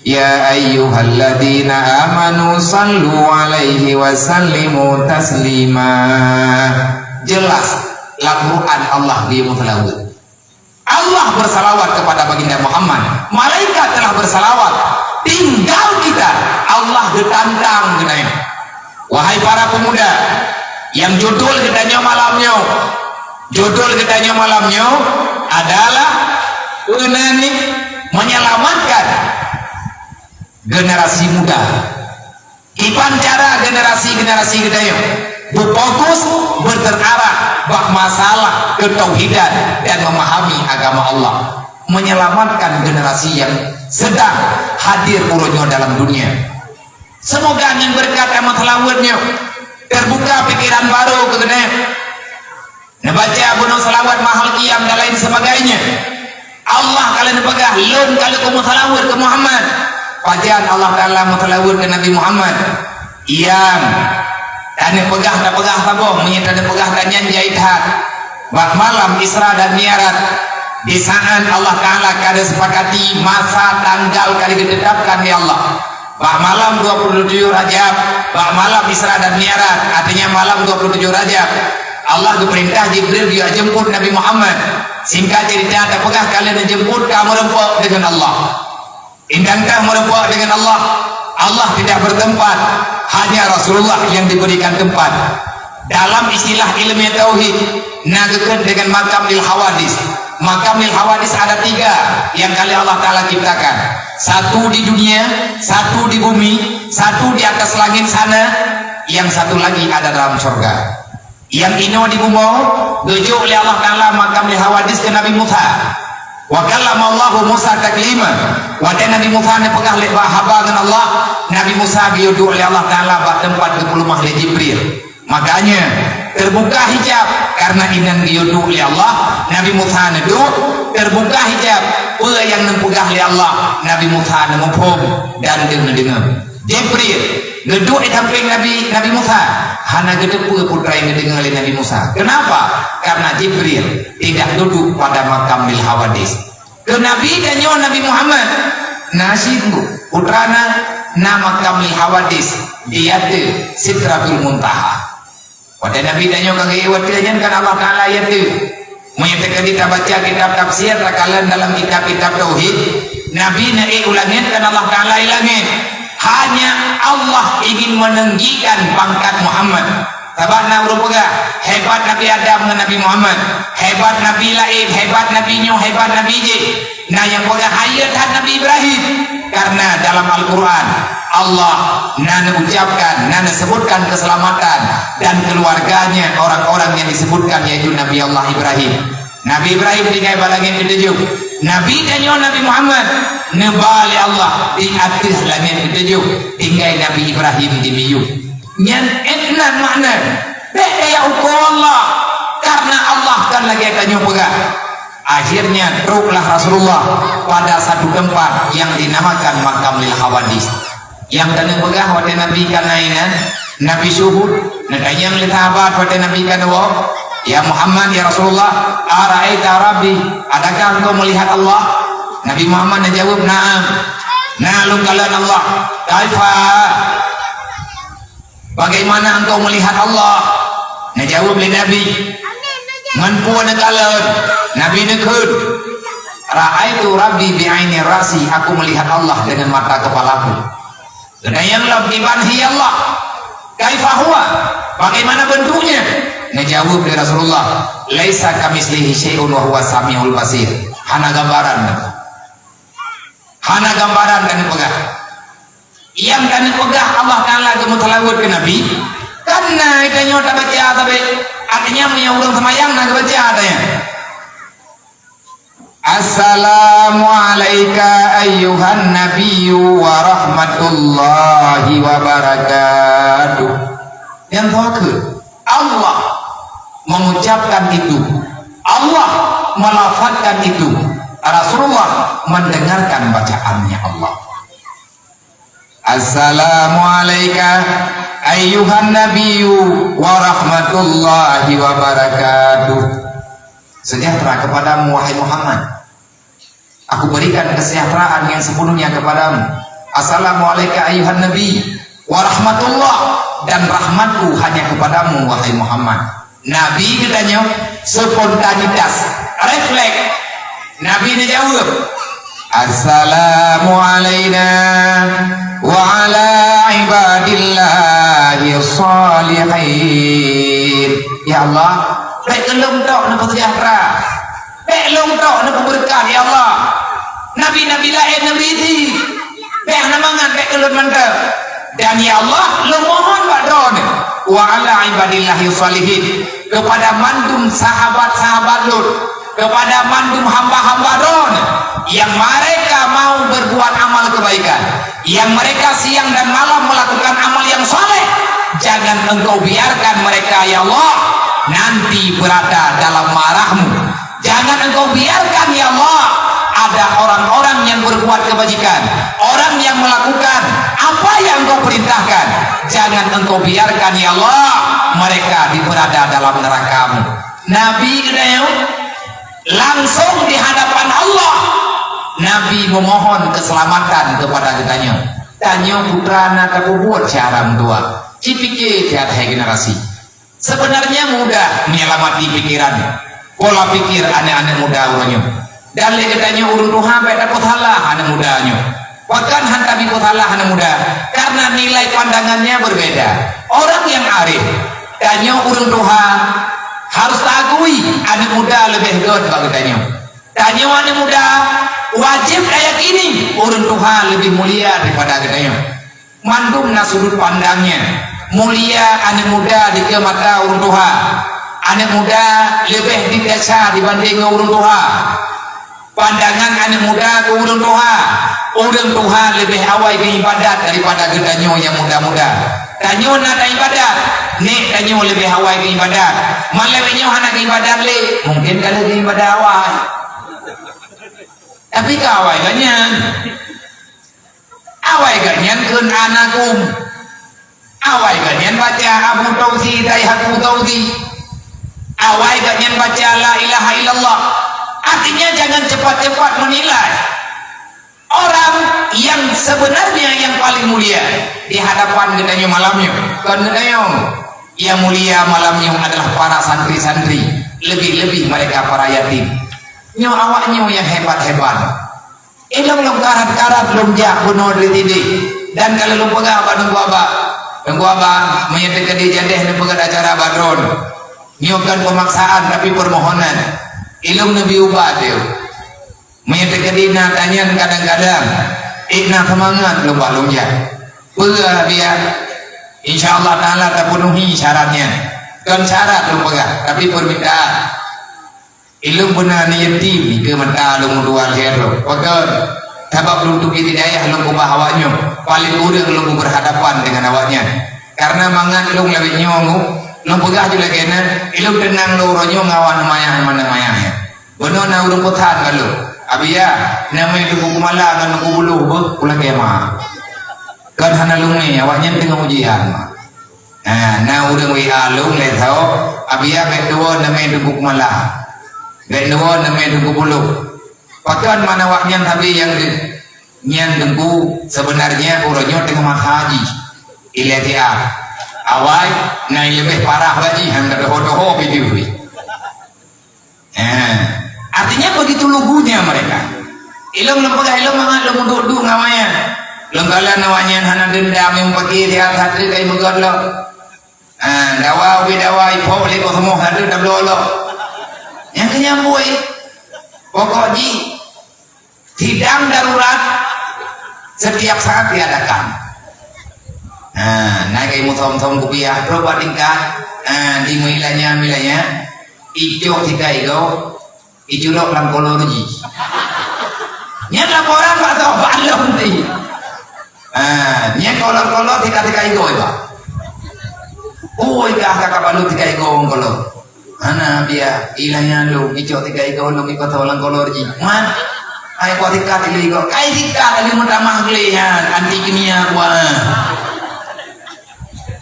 ya ayyuhalladzina amanu sallu alaihi wa sallimu taslima. Jelas Al-Quran Allah dia mutalawud. Allah bersalawat kepada baginda Muhammad, malaikat telah bersalawat, tinggal kita Allah ditantang genanya. Wahai para pemuda yang judul kitanya malamnya, judul kitanya malamnya adalah ini menyelamatkan generasi muda. Ipan cara generasi-generasi kitanya berfokus, berterarah bak masalah ketauhidan dan memahami agama Allah, menyelamatkan generasi yang sedang hadir urunya dalam dunia. Semoga angin berkat amat selawatnya terbuka pikiran baru ke dunia. Nebaca bunuh selawat mahal qiyam dan lain sebagainya. Allah kalian pegah lun kalau kamu selawat ke Muhammad, pajan Allah Ta'ala mutalawat ke Nabi Muhammad. Iyam dan pegah tak pegah tabung menyita dan pegah dan jahit hat bak malam Isra dan Mi'raj di saat Allah Ta'ala kada sepakati masa tanggal kali ditetapkan ya Allah. Bak malam 27 Rajab, bak malam Isra dan Mi'raj, artinya malam 27 Rajab Allah diperintah Jibril dia jemput Nabi Muhammad. Singkat cerita tak pegah kalian jemput kamu merempok dengan Allah. Indangkah merempok dengan Allah? Allah tidak bertempat, hanya Rasulullah yang diberikan tempat. Dalam istilah ilmu tauhid nagakan dengan makamil hawadis. Makamil hawadis ada 3 yang kali Allah Ta'ala ciptakan. 1 di dunia, 1 di bumi, 1 di atas langit sana, yang 1 lagi ada dalam surga. Yang ini di bumi tujuh oleh Allah Ta'ala makamil hawadis ke Nabi Musa. Wa kallama Allahu Musa taklima. Wa Nabi Musa ne pegah le bahaba dengan Allah. Nabi Musa diudu oleh Allah Ta'ala bak tempat ke puluh mahli Jibril. Makanya terbuka hijab karena inan diudu oleh Allah. Nabi Musa ne du terbuka hijab pula yang nempegah oleh Allah. Nabi Musa ne mufhum dan dengar. Jibril geduk di samping Nabi Musa, hana geduk putra yang didengar oleh Nabi Musa. Kenapa? Karena Jibril tidak duduk pada makamil hawadis. Ke Nabi dan Nabi Muhammad nasibu putrana na makamil hawadis dia tu sidratul muntaha. Pada Nabi dan kang iwatian kan Allah Ta'ala ayat tu menyatakan kita baca kitab tafsir rakalan dalam kitab-kitab tauhid Nabi na ulangin kan Allah Ta'ala ilangin. Hanya Allah ingin meninggikan pangkat Muhammad. Sabana urupaga hebat Nabi Adam dengan Nabi Muhammad, hebat Nabi Laib, hebat Nabi Nuh, hebat Nabi J. Nah yang pegah hayat Nabi Ibrahim. Karena dalam Al-Quran Allah nana ucapkan, nana sebutkan keselamatan dan keluarganya orang-orang yang disebutkan yaitu Nabi Allah Ibrahim. Nabi Ibrahim tinggal balangin ketujuh. Nabi dan Nabi Muhammad nebali Allah di atas langit ketujuh. Tinggal Nabi Ibrahim di biu. Yang etnan makna beda ya Allah karena Allah kan lagi tanya pegah. Akhirnya truklah Rasulullah pada satu tempat yang dinamakan makamil hawadis. Yang tanya pegah pada Nabi kanainan Nabi syuhud nadayang litabat pada Nabi kanawa. Ya Muhammad, ya Rasulullah, ara'aita Rabbi, adakah engkau melihat Allah? Nabi Muhammad menjawab, na'am. Na'alum kalian Allah. Kaifa? Bagaimana engkau melihat Allah? Menjawab oleh Nabi, manpuan kalian. Nabi nekut, ra'aitu Rabbi bi'aini rasi, aku melihat Allah dengan mata kepalaku. Dan yang lebih banhi Allah. Kaifa huwa? Bagaimana bentuknya? Ngejawab dari Rasulullah, laisa kamislihi syai'un wa huwa samiul basir. Hana gambaran. Hana gambaran dan pegah. Yang dan pegah Allah Taala kemutalawut ke Nabi. Karena itanya tak baca tapi artinya punya urang semayang nak baca adanya. Assalamu alayka ayyuhan nabiyyu wa rahmatullahi wa barakatuh. Yang terakhir, Allah mengucapkan itu, Allah melafazkan itu, Rasulullah mendengarkan bacaannya Allah. Assalamu alayka ayyuhan nabiyyu wa rahmatullahi wa barakatuh. Sejahtera kepadamu wahai Muhammad. Aku berikan kesejahteraan yang sepenuhnya kepadamu. Assalamualaikum ayuhan nabi wa rahmatullah, dan rahmatku hanya kepadamu wahai Muhammad. Nabi katanya spontanitas, refleks. Nabi ini jawab, assalamu alayna wa ala ibadillahi salihin. Ya Allah, baik kelum tok nak sejahtera, baik lum tok nak berkah ya Allah. Nabi-nabi lain nabi ini baik namangan baik kelum mantap. Dan ya Allah, lu mohon badron wa ala ibadillahi salihin, kepada mandum sahabat-sahabat Lut, kepada mandum hamba-hamba Ron yang mereka mau berbuat amal kebaikan, yang mereka siang dan malam melakukan amal yang saleh, jangan engkau biarkan mereka ya Allah nanti berada dalam marahmu. Jangan engkau biarkan ya Allah ada orang-orang yang berbuat kebajikan, orang yang melakukan apa yang engkau perintahkan, jangan engkau biarkan ya Allah mereka berada dalam nerakamu. Nabi langsung di hadapan Allah, Nabi memohon keselamatan kepada kitanya. Tanya putra nak buat cara tua, cipike tiada generasi. Sebenarnya mudah menyelamati pikiran, pola pikir anak-anak muda orangnya. Dan lekatanya urun Tuhan baik dapat halah anak mudanya. Bahkan hantabi halah anak muda karena nilai pandangannya berbeda. Orang yang arif tanya urun Tuhan harus takui anak muda lebih god bagainya. Tanya anak muda wajib kayak gini urun Tuhan lebih mulia daripada katanya. Mandum na sudut pandangnya mulia anak muda di mata urun Tuhan. Anak muda lebih didasar dibanding urun Tuhan. Pandangan anak muda ke urang Tuhan lebih awal ke ibadat daripada gedanyo yang muda-muda. Tanyo nak ibadat, nek tanyo lebih awal ke ibadat. Malewinyo anak ibadat le, mungkin kalau ke ibadat awal. Tapi ke awal ganyan. Awal ganyan kun anakum. Awal ganyan baca Abu Tausi dari Abu Tausi. Awal ganyan baca la ilaha illallah. Artinya jangan cepat-cepat menilai orang yang sebenarnya yang paling mulia di hadapan gedanyo malamnya. Kan gedanyo yang mulia malamnya adalah para santri-santri, lebih-lebih mereka para yatim. Nyo awaknya yang hebat-hebat. Ilong karat-karat lumjak bunuh ditidi. Dan kalau lu pegang nunggu abang menyatakan di jadeh dan pegang acara badron. Nyokan pemaksaan tapi permohonan. Ilmu Nabi ubah dia menyatakan dina tanyan kadang-kadang ikna semangat lomba lonjak pegah dia insyaallah ta'ala terpenuhi syaratnya kan syarat lu pegah tapi permintaan ilmu benar niyatim ke mata lu dua hero pakai sebab lu tuki hidayah lu ubah awaknya paling mudah lu berhadapan dengan awaknya karena mangan lu lebih nyongu lu pegah juga kena ilmu tenang lu ronyo ngawan mayang-mayang benar na urang potan kalau abiya namanya itu buku malah kan aku bulu pulang kemah kan hana lungi awaknya tengah ujian nah urang WA lung le tau abiya bet dua namanya itu buku malah bet dua namanya itu bulu pakan mana awaknya tapi yang nyan dengku sebenarnya orangnya tengah haji ilatia awal nah lebih parah lagi hanya doho-doho video artinya begitu lugunya mereka ilmu lempegah ilmu mangat ilmu duduk ngawanya lenggalan awaknya hana dendam yang pergi di atas hatri kayak begot lo Dawa ipok le ko semua ada dah belolo. Yang kenyambui pokoknya sidang darurat setiap saat diadakan. Naik ilmu thom kupiah berapa tingkat di wilayahnya ijo kita ijo lo langkolologi. Nya laporan Pak tahu balong ni. Nya kolor tika igo Pak. Kakak balu tika igo kolor. Ana biya ilahnya lo ijo tika igo lo ikut orang kolologi. Man ai ko tika igo. Kai tika ali mutamah lihat anti kimia gua.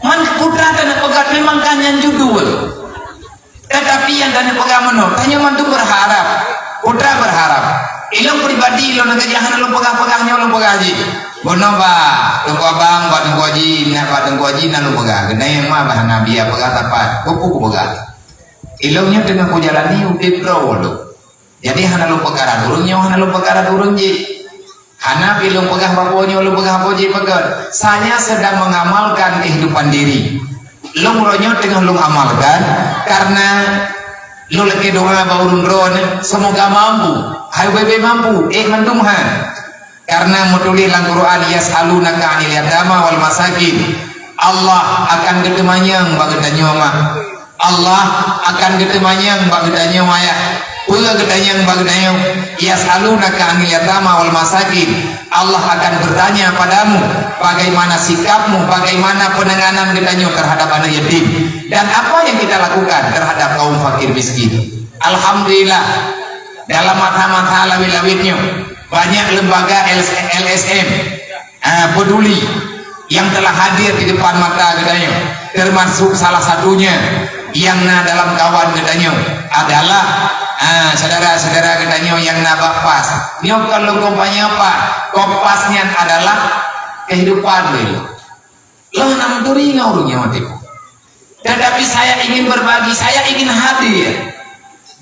Man putra dan pegat memang kanyan judul, tetapi yang dan pegang menol tanya mantu berharap, putra berharap ilmu pribadi lo nak jangan lo pegang-pegangnya lo pegang aja bono ba tunggu abang ba tunggu aji nak lo pegang kena mah bahan nabi ya pegang tepat kuku pegang ilmunya dengan ku jalani udah pro lo jadi hana lo pegang durungnya hana lo pegang durung je hana belum pegang baponya lo pegang apa je pegang saya sedang mengamalkan kehidupan diri lo muronya tengah lo amalkan karena lo lagi doa baurun ron semoga mampu hai bebe mampu mandumhan karena mutuli lang Quran yas'alunaka 'anil yatama wal masakin Allah akan gedemanyang bagedanya mah Allah akan gedemanyang bagedanya maya ulah gedanyang bagedanya yas'alunaka 'anil yatama wal masakin Allah akan bertanya padamu bagaimana sikapmu, bagaimana penanganan gedanya terhadap anak yatim dan apa yang kita lakukan terhadap kaum fakir miskin. Alhamdulillah dalam mata-mata lawit-lawitnya banyak lembaga LSM peduli yang telah hadir di depan mata gedanya termasuk salah satunya yang dalam kawan gedanya adalah saudara-saudara gedanya yang bapas nyo kalau kompanya apa kompasnya adalah kehidupan lo nam turi ngaurunya mati tetapi saya ingin berbagi saya ingin hadir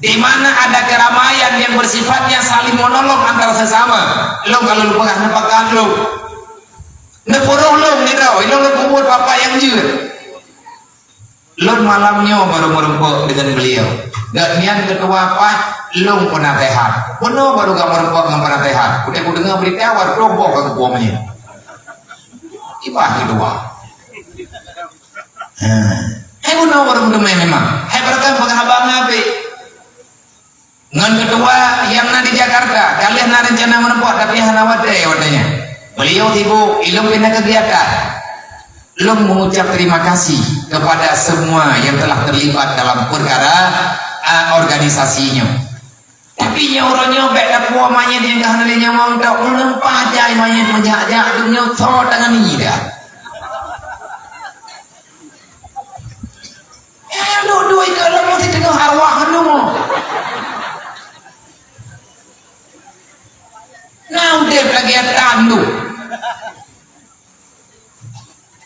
di mana ada keramaian yang bersifatnya saling monolog antara sesama lo kalau lu pegang nepakan lo neporoh lo ngira lo buat bapak yang jujur lo malamnya baru merempok dengan beliau gak niat ketua apa lo pernah tehat benar baru gak merempok gak pernah tehat udah aku dengar berita war roboh ke kepuamanya ibah kedua benar baru mendemen memang berkan penghabang habis ngan kedua yang di Jakarta kalian ada rencana menempuh tapi hana wadanya beliau tibu ilmu pindah kegiatan lo mengucap terima kasih kepada semua yang telah terlibat dalam perkara organisasinya tapi nyorongnya beda puamanya dia gak hana mau tak menempah jai mayat menjajak dunia so dengan ini dah lo dua itu lo mesti tengah arwah lo nah udah kegiatan lu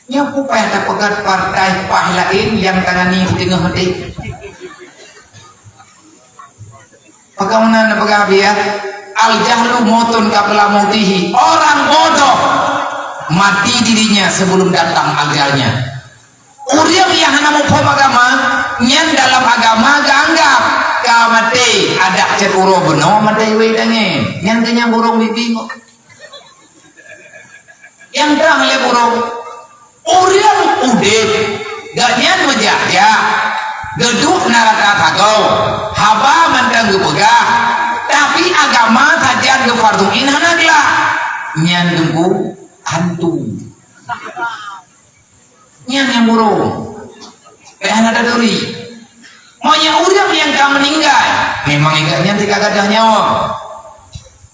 nyapu pada pegat partai lain yang tangani di tengah hati pegawai pegawai ya al jahlu motun qabla mautihi orang bodoh mati dirinya sebelum datang ajalnya uriang yang hana mau agama nyan dalam agama ganggap kamate ada ceturo beno mate wedange yang kenya burung bibingo yang terang le burung uriang udip ganyan menjaga geduk naraka kagau haba mandang gepegah tapi agama tajan ge fardu inhanagla nyan tunggu hantu nyan yang burung ada duri maunya urang yang kamu meninggal memang ingatnya tidak ada nyawa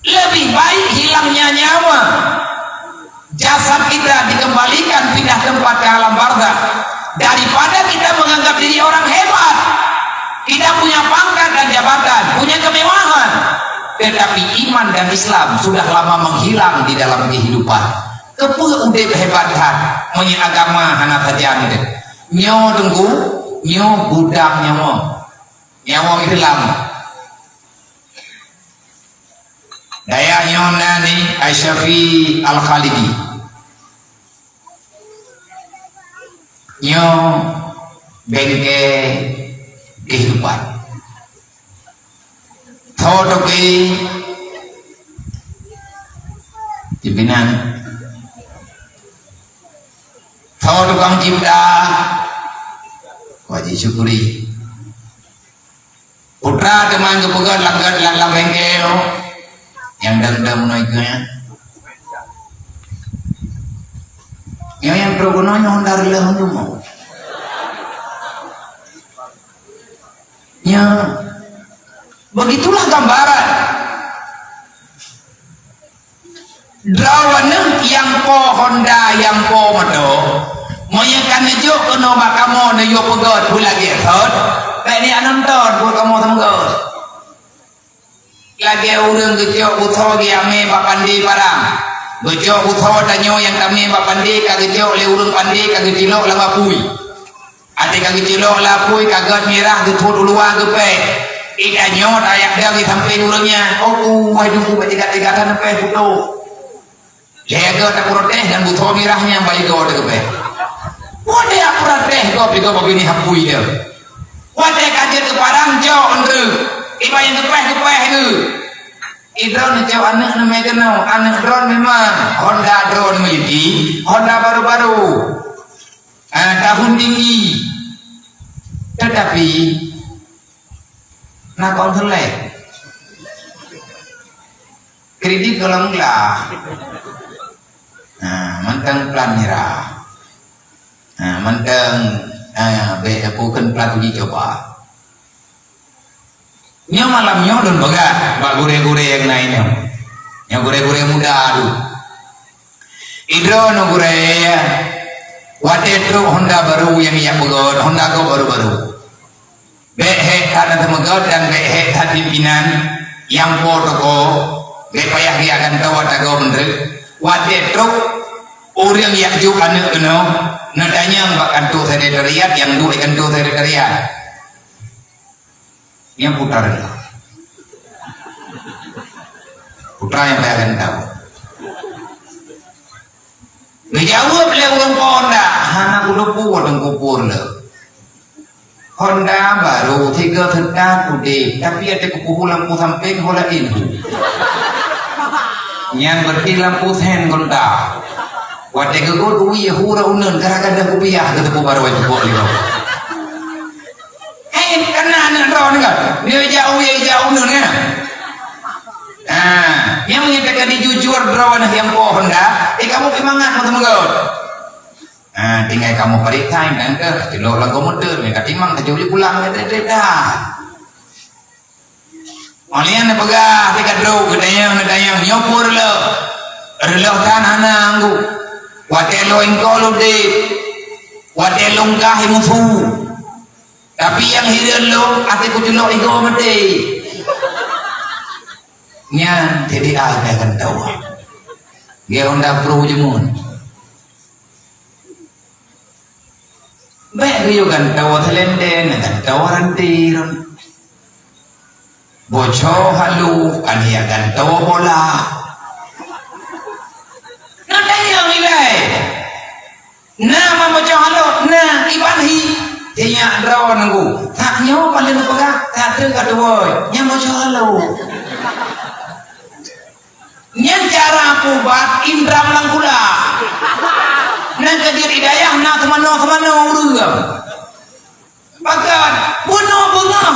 lebih baik hilangnya nyawa jasad kita dikembalikan pindah tempat ke alam barzakh daripada kita menganggap diri orang hebat kita punya pangkat dan jabatan punya kemewahan tetapi iman dan Islam sudah lama menghilang di dalam kehidupan kepuh udah kehebatan maunya agama hana tajan nyawa tunggu nyawa gudang nyawa Islam daya nyona ni Asyafi Al-Khalidi nyawa bengke kehidupan. Thodoki pimpinan, tukang cipta, wajib syukuri. Putra teman kepegat langgar lang bengkel, yang dendam naiknya. Yang progononya hondar lehon mau. Ya, begitulah gambaran. Drawana yang po Honda yang po mado, moyakan nejo kono bakamo nejo pegot bulagi thot. Ini anam ton buat kamu tanggut. Lagi urang gejok utho gi ame bapandi parang. Gejok utho danyo yang kami bapandi kagejok le urang pandi kagejilok lapui. Ade kagejilok lapui kagat mirah getut uluang gepe. Ikanyo dayak dia gi sampai urangnya. Oh waduh betiga-tigatan sampai putu. Lega tak protes dan utho mirahnya bayi go de gepe. Wode protes go bigo begini hapui dia. Wate kajet ke parang jauh endre, iba yang kepeh tu. Drone jauh anak nama kenal, anak drone memang Honda drone memiliki Honda baru-baru, tahun tinggi. Tetapi nak konselek, kredit kalau enggak, manteng plan merah, manteng. Bukan plat uji coba. Nyo malam nyo don bagat, bak gure-gure yang lainnya. Nyo gure-gure muda adu. Idro no gure, wate truk Honda baru yang ia begot, Honda go baru-baru. Behek karena temegot dan behek hati pimpinan yang potoko, be payah dia akan tahu tago bener. Wate truk orang yang juk anak keno. Nadanya mbak kantor sekretariat yang dua kantor sekretariat yang putar yang saya akan tahu ngejawab le urang Honda hana kudupu wadeng kupur le Honda baru 3 tahun udah tapi ada kupuh lampu samping hola ini yang berarti lampu sen Honda. Wate kego duwi hura unen gara-gara kupiah ketemu baru wajib boleh. Karena anak ron kan, dia jauh unen kan. Yang menyatakan jujur drawana yang pohon dah, kamu semangat mau temen. Tinggal kamu balik time kan ke, jelok lagu motor, mereka timang kejauh pulang dah. Olian pegah, tiga draw, gedayang nyopur lo, reloh kan anak anggu. Wate lo engkau de, wate lo ngah mufu. Tapi yang hidup lo, ate kuculok ego mati. Nya jadi ada kan tahu. Dia Honda Pro jemun. Baik dia kan tahu telenden, kan tahu rantir. Bocor halu, kan dia kan tahu bola. Yang nilai nama macam halo nah ibanhi dia draw nunggu tak nyawa paling pegang tak terkat boy yang macam halo yang cara aku buat indra melangkula nah kedir hidayah nak kemana urang bahkan bunuh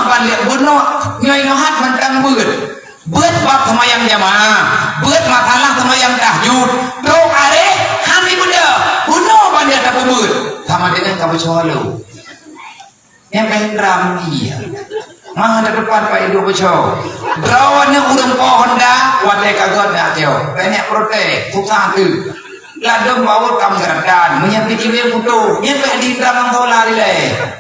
balik bunuh nyai nohat mentang buat bab semayang jamaah, buat masalah semayang tahajud. Terus are kami benda, bunuh pada tak kubur. Sama dengan kamu selalu. Yang pengram iya. Mah ada depan Pak Ido Beco. Drawannya urang pohon dah, wate kagot dah teo. Banyak protes, susah tu. Ladem bawa kamu gerakan, menyapit ibu foto. Yang di dalam solar leh.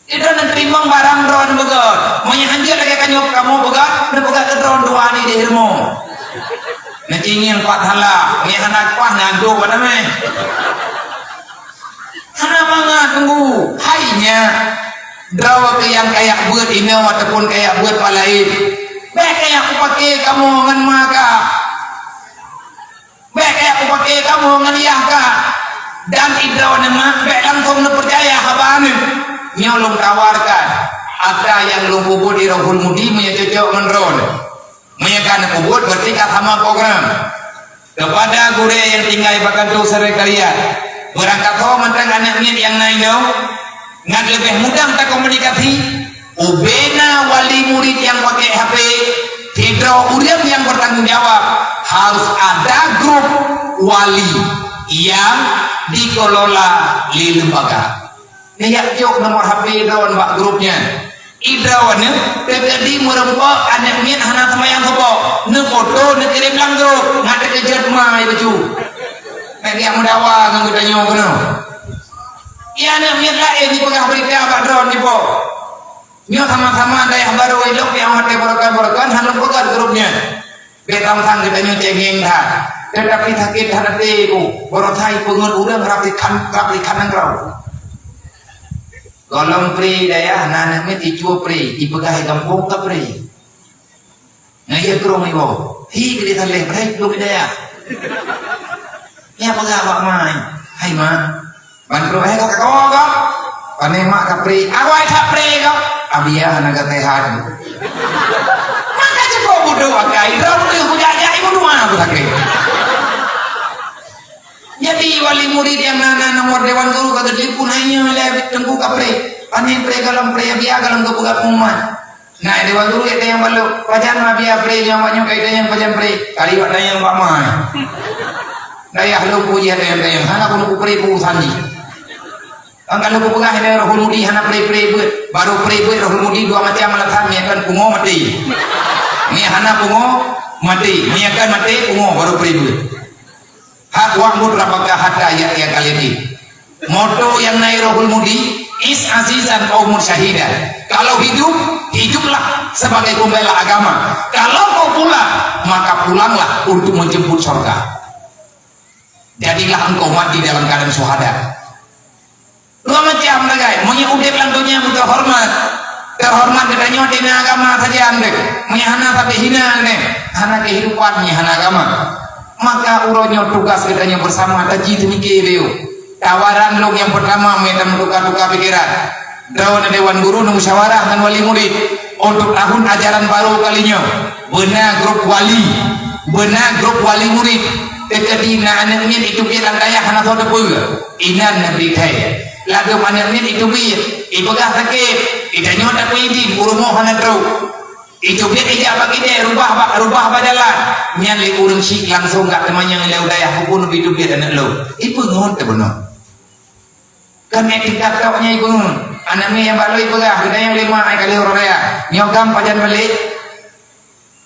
Itu nak terima barang drone begot. Menyanjir lagi kanyok kamu begot, begot ke drone dua ni di ilmu. Ngecingin 4 hala, anak kuah ngandu pada me. Hana mangat tunggu, hainya draw ke yang kayak buat ini ataupun kayak buat palain. Baik kayak aku pakai kamu ngan maka. Baik kayak aku pakai kamu ngan yahka. Dan idraw nama baik langsung percaya habanin. nyolong tawarkan ada yang lung kubur di Rohul Mudi punya cocok menron menyekan kubur bertingkat sama program kepada gure yang tinggal di Bakantu Seri kalian berangkat ho mentang anak mian yang naik ngan lebih mudah tak komunikasi ubena wali murid yang pakai HP tidak udah yang bertanggung jawab harus ada grup wali yang dikelola di lembaga niat jok nomor HP dawan bak grupnya idrawannya terjadi merempok anak mian anak semayang sebok ne foto ne kirim lang grup ngada kejat mai baju lagi yang mendawa nganggo danyo kono iya anak mian lain di pegah berita bak drone di po nyo sama-sama ada yang baru elok yang mati borokan hanum pegat grupnya betang sang kita nyo cengeng dah tetapi sakit hati ku borotai pengen urang rapi kanan rau golong pri daya anak met icu pri ipegah kampung ka pri ngaya krong ibo hi gede tale break lu daya ya pegah bak mai hai ma ban pro hai ka ko pane mak ka pri awai ka pri ko abia naga tehan maka cukup bodoh akai rau tu hujaya ibu rumah aku sakit jadi wali murid yang nana nomor dewan guru kata telefon hanya le tengku kapre ane pre galam pre abia galam tu buka umat nah dewan guru itu yang balu pajan abia pre yang banyak itu yang pajan pre kali ada yang bamai daya lu puji ada yang hana pun pre pu sandi angkat lu pegah ini Rohul Mudi hana pre baru pre Rohul Mudi dua macam alasan ni akan pungo mati ni hana pungo mati ni akan mati pungo baru pre hak wa'mud rabbaka hatta ya kali ini moto yang naik Rohul Mudi is azizan qaumur syahidan kalau hiduplah sebagai pembela agama kalau mau pulang maka pulanglah untuk menjemput surga jadilah engkau mati dalam keadaan syuhada dua macam lagai punya udip lang dunia butuh terhormat katanya dina agama saja ande punya hana tapi hina ande hana kehidupan hana agama maka uronyo tugas katanya bersama taji temike beo tawaran lo yang pertama metam tukar-tukar pikiran daun dewan guru musyawarah dan wali murid untuk tahun ajaran baru kalinya benar grup wali murid tekadina anaknya itu bilang daya hana tahu depu inan nabi kaya lagu mana ni itu biar ibagah sakit idanya tak puindi urumo hana teruk itu biar ijak bagi dia rubah jalan nyali urung si langsung gak temannya ngeliau daya hubun hidup dia anak lo ibu ngon tak benar kan etikat kaunya ibu anak ni yang balu ibagah gedanya 5 kali orang raya nyokam pajan balik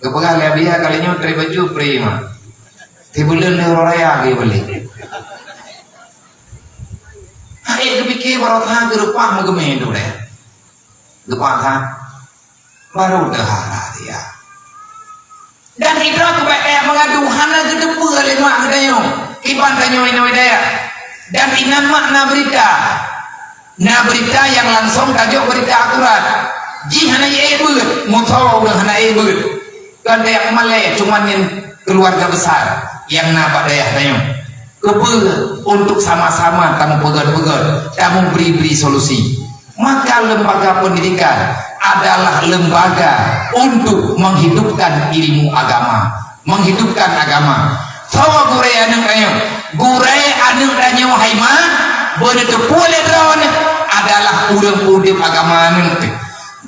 kepegah lebih kalinya teri baju prima tibulan orang raya lagi balik hai kepikir baru tha gerupah mageme itu deh gerupah tha baru dah dia dan hidra kepada mengadu hana gedepu lima gedayo kipan tanyo ini daya dan inan makna berita yang langsung tajuk berita akurat ji hana ebut mutawa hana ebut kan dayak malay cuman yang keluarga besar yang napak daya tanyo kebel untuk sama-sama tamu pegat-pegat tamu beri solusi maka lembaga pendidikan adalah lembaga untuk menghidupkan ilmu agama menghidupkan agama sawa gure anang danyo haima boleh terpulih drawan adalah udip agama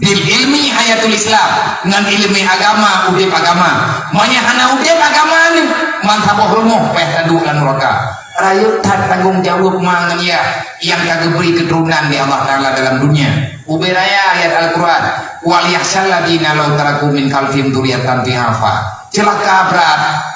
bil ilmi hayatul Islam dengan ilmi agama udip agama hana udip agama ni mantabah rumah peh tadu lan neraka rakyat tanggung jawab mangnya yang kagak beri keturunan di Allah Taala dalam dunia uberaya ayat Al-Quran wal yahsal ladina law taraku min khalfihim dzurriyyatan dhihafa celaka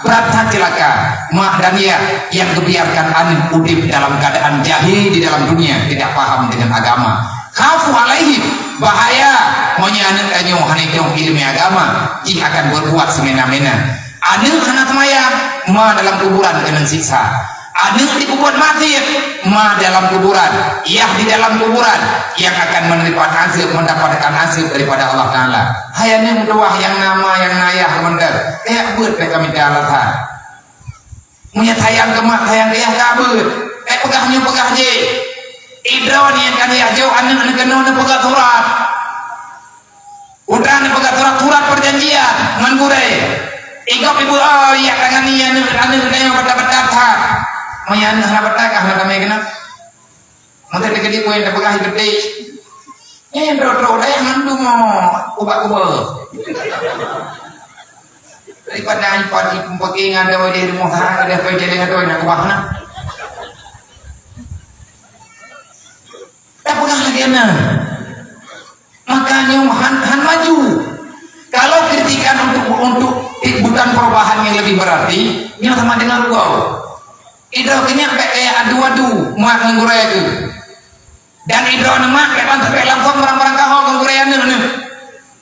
berat celaka mak dan ya yang kebiarkan anin udip dalam keadaan jahil di dalam dunia tidak paham dengan agama khafu alaihim bahaya menyanyi tanyo hanitong ilmu agama jika akan berbuat semena-mena anil hana temaya ma dalam kuburan kena siksa anil dikubur mati ma dalam kuburan di dalam kuburan yang akan mendapatkan hasil daripada Allah Ta'ala hayanya doa yang nama yang nayah bener buat mereka minta alasan punya tayang kemak tayang kayah kabut pegahnya je Idron yang kan ya jauh anak kena pegat surat. Udah pegat surat perjanjian nganggurai. Ikut ibu ya tangan ni anu yang pada tha. Maya anu sahabat tak ah kami kena. Mungkin dekat di poin pegang gede. Dro dah yang mandu mo ubah. Daripada iPad pakai ngada di rumah ada apa jadi ngada nak ubah na. Tak pegang lagi ana. Makanya han maju. Kalau kritikan untuk bukan perubahan yang lebih berarti, ini sama dengan kau. Idro kenyak kayak adu-adu mak nggurai itu. Dan idro nama kayak pantas kayak langsung barang-barang kau nggurai anu.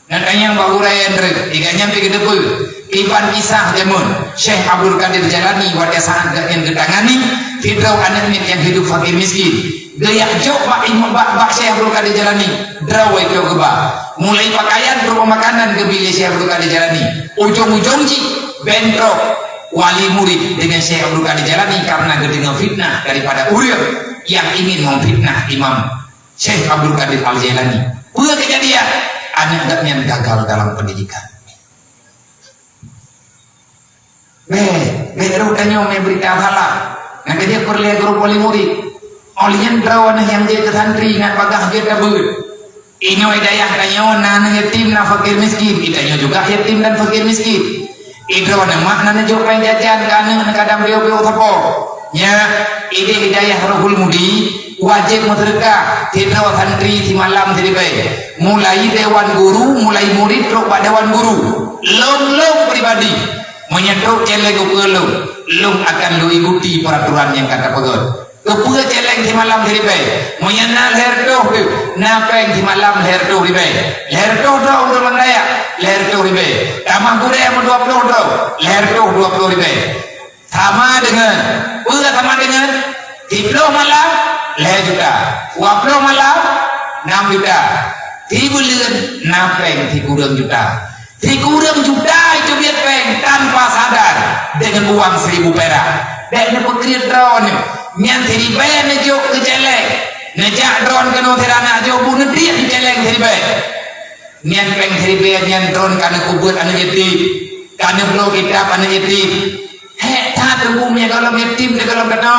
Nanti yang bagurai andre, iganya pergi debu. Iban kisah jamun Syekh Abdul Qadir Jalani pada saat yang gedangani Fidrau anak yang hidup fakir miskin. Gaya jok bak Syekh Abdul Qadir Jalani drawai kau keba. Mulai pakaian berupa makanan ke bilik Syekh Abdul Qadir Jalani. Ujung-ujung ji bentrok wali murid dengan Syekh Abdul Qadir Jalani karena dengan fitnah daripada urir yang ingin memfitnah Imam Syekh Abdul Qadir Al Jalani. Punya kejadian anak-anaknya gagal dalam pendidikan. Baru tanya berita salah. Nak dia perlihat grup wali murid. Olian drawan yang dia santri nak bagah dia tabut. Inyo hidayah tanya nana yatim na fakir miskin. Idanya juga yatim dan fakir miskin. Idro nama nana jauh pengen jajan kana kadang beo sapo. Nya ide hidayah rohul mudi wajib sedekah. Tidro santri di malam jadi baik. Mulai dewan guru, mulai murid terus pada dewan guru. Long pribadi. Menyentuh celeng upelum, lum akan lu ikuti peraturan yang kata pegot. Kepula celeng di malam hari baik, menyana lerdoh tu, napeng di malam lerdoh hari baik. Lerdoh dah untuk mandaya, lerdoh hari baik. Tamang kuda yang 20 dah, lerdoh 20 hari baik. Sama dengan, sama dengan, 10 malam, ler juta. 20 malam, 6 juta. 3 bulan, napeng 3 juta. 3 juta itu dia peng tanpa sadar dengan uang 1000 perak. Dan pekerja drone yang tadi bayar nejok ke celeng, nejak drone kena terana jauh bunuh dia di celeng tadi bayar. Nian peng tadi bayar nian drone karena kubur anak yatim, karena blog kitab anak yatim. Tak tunggunya kalau yatim dia kalau kena,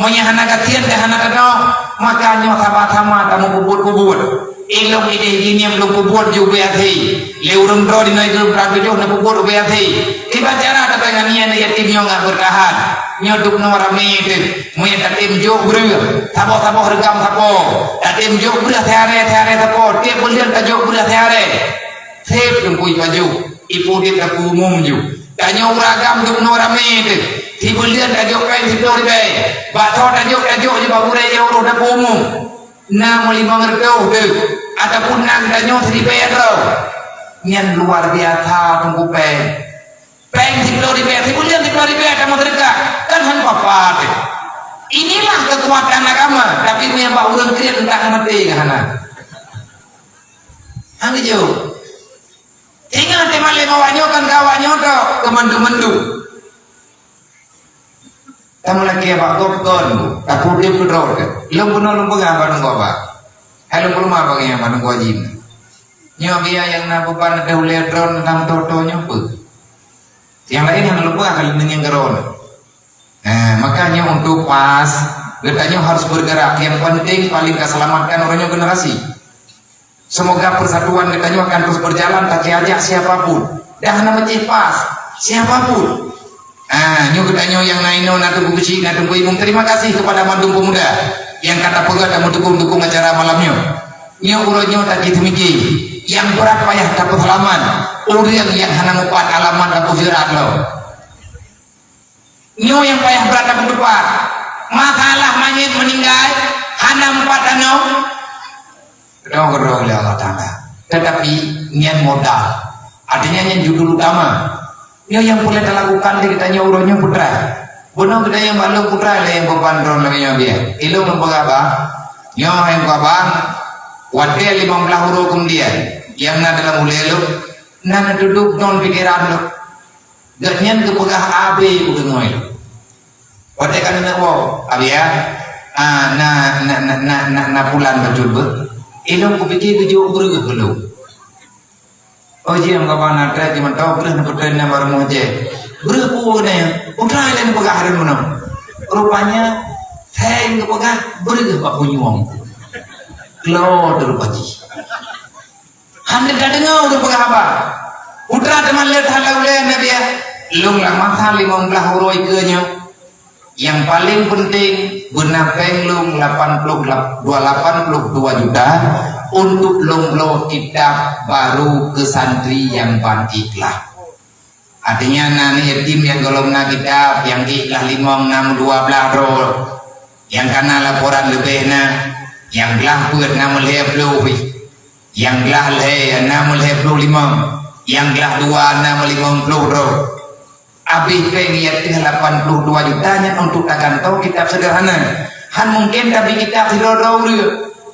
maunya anak katian dah anak kena, makanya sama-sama tamu kubur. Ilmu ide ini yang belum kubur juga hati. Leurung dro di naik berapa jauh nak kubur juga hati. Tiba cara ada penganian yatim yang nggak bertahan. Nyoduk nomor ramai itu. Mungkin yatim jauh ber. Tabo regam tabo. Yatim jauh ber tiare tabo. Tiap bulan jauh ber tiare. Sep tungkui baju. Ibu dia tak umum ju. Tanya uragam duk nomor ramai itu. Tiap bulan jauh kain siapa ribai. Batok jauh je bagurai jauh roda umum. Na melima ngerkau tu ataupun nak danyo seribayar tau nyan luar biasa tunggu peng 10 ribayar sebulan 10 ribayar kamu terdekat kan han papat. Inilah kekuatan agama tapi punya pak urang kriat entah mati kahana hang jauh tinggal teman lima wanyo kan kawanyo tau kemandu kamu lagi apa kopton aku dia pedor lom apa nunggu apa hello belum apa yang apa nunggu wajib nyobia yang nak beban ada uleh drone dalam toto nyobut yang lain yang lupa kali dengan geron makanya untuk pas getanya harus bergerak yang penting paling keselamatkan orangnya generasi semoga persatuan getanya akan terus berjalan tak ajak siapapun dah nama pas siapapun nyo yang naino natunggu besi natunggu imum. Terima kasih kepada Bandung Pemuda yang kata pegat dan mendukung acara malamnya. Nyo uronyo tadi temiki yang berat payah dapat halaman urang yang hana ngupat alaman dan ujirat lo. Nyo yang payah berat dapat ngupat masalah mayit meninggal hana ngupat ano roh oleh Allah Ta'ala. Tetapi nian modal artinya yang judul utama nyo yang boleh dilakukan ditanya uronyo putra bono kita yang balu putra le yang pepandron lagi nyo dia ilo mempagaba nyo yang babang wate 15 huruf kemudian yang na dalam ulelo na duduk non pikiran lo gatnyan ke pegah abe udah ngoy wate kan na wo abia na pulan berjubah ilmu kupikir tujuh berubah belum. Oh je ang kawan ada cuma tahu berah nak bertanya baru mau je berah pun ya udah lain pegah hari mana rupanya hang pegah berah pak punyuang keluar dari pagi hampir dah dengar udah pegah apa udah teman lihat halau lihat dia lung lama kali mau belah uroi kenya yang paling penting benapeng lung 82 juta untuk lomlo kitab baru ke santri yang ikhlas. Artinya nani yatim yang golongna kitab yang ikhlas 5, 6, 12 roll yang karena laporan lebih yang belah buat 60 yang belah 65 yang belah 2 50 roll habis pengiat 82 jutanya untuk takantau kitab sederhana han mungkin tapi kitab tidak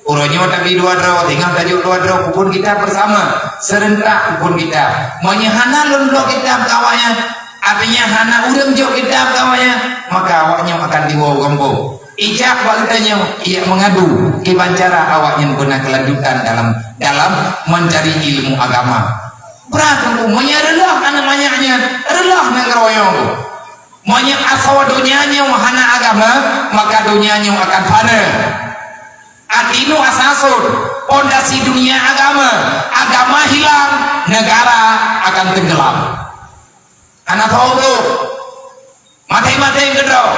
uronya tapi 2 draw tinggal tajuk 2 draw pun kita bersama serentak pun kita maunya hana lomlo kitab kawannya artinya hana urang jauh kitab kawannya maka awaknya akan dibawa gombo ijak baliknya ia mengadu kibancara awaknya benar kelanjutan dalam mencari ilmu agama berat maunya relah karena banyaknya relah ngeroyong maunya asal dunianya hana agama maka dunianya akan fana adinu asasun pondasi dunia agama hilang negara akan tenggelam karena tahu tu mati-mati gedor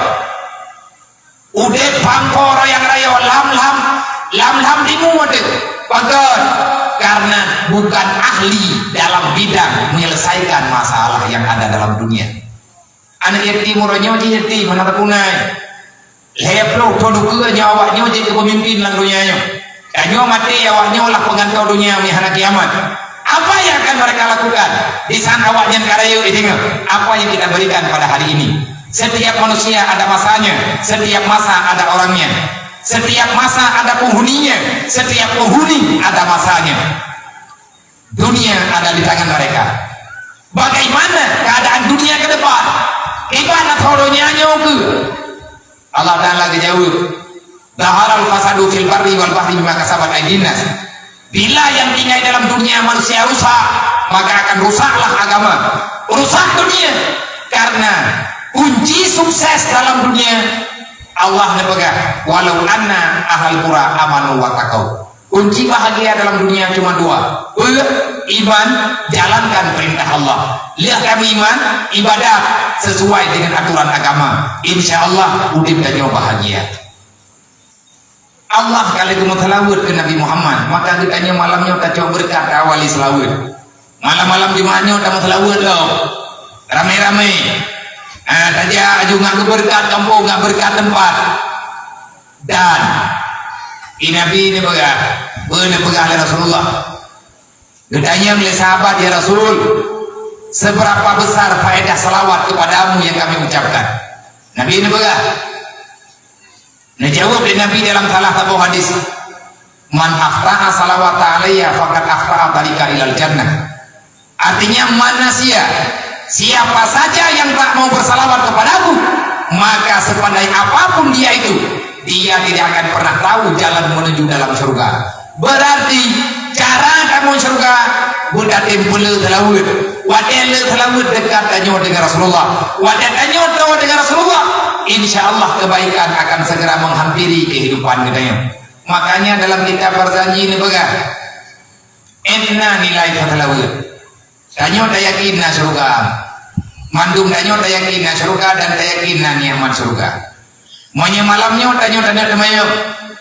udah pangkor yang raya lam dimuat bagus karena bukan ahli dalam bidang menyelesaikan masalah yang ada dalam dunia anak yatim murahnya yatim mana terpunai leplo produk awaknya jadi pemimpin dalam dunianya kanyo mati awaknya lah pengantau dunia mihana kiamat apa yang akan mereka lakukan di sana awaknya karayu dengar apa yang kita berikan pada hari ini setiap manusia ada masanya setiap masa ada orangnya setiap masa ada penghuninya setiap penghuni ada masanya dunia ada di tangan mereka bagaimana keadaan dunia ke depan ibarat horonya nyoke Allah Ta'ala kejauh Daharal fasadu fil barri wal bahri bima kasabat aydin nas. Bila yang tinggal dalam dunia manusia rusak, maka akan rusaklah agama, rusak dunia. Karena kunci sukses dalam dunia Allah nepegang, walau anna ahal qura amanu wa taqau. Kunci bahagia dalam dunia cuma dua. Iman, jalankan perintah Allah. Lihat kami iman, ibadat sesuai dengan aturan agama. Insya Allah udip dan bahagia. Allah kali itu selawat ke Nabi Muhammad, maka ditanya malamnya kita coba berkat awali selawat. Malam-malam Jumatnya kita selawat loh, rame-rame. Tanya juga ke berkat kampung, nggak berkat tempat. Dan Nabi ini pegang oleh Rasulullah. Ditanya oleh sahabat, ya Rasul, seberapa besar faedah salawat kepadamu yang kami ucapkan? Nabi ini pegang. Dijawab oleh Nabi dalam salah satu hadis, man akhta'a salawata alayya faqad akhta'a tariqa ilal jannah. Artinya siapa saja yang tak mau bersalawat kepadaku, maka sepandai apapun dia itu, dia tidak akan pernah tahu jalan menuju dalam surga. Berarti cara kamu surga budak tempel telawud, wadah telawud dekat dengan Rasulullah, wadah dengan Rasulullah. Insya Allah kebaikan akan segera menghampiri kehidupan kita. Makanya dalam kitab berjanji ini pegang enna nilai telawud. Tanyo dayakin na surga, mandum tanyo dayakin na surga dan dayakin na nikmat surga. Maunya malamnya tanyo temayo,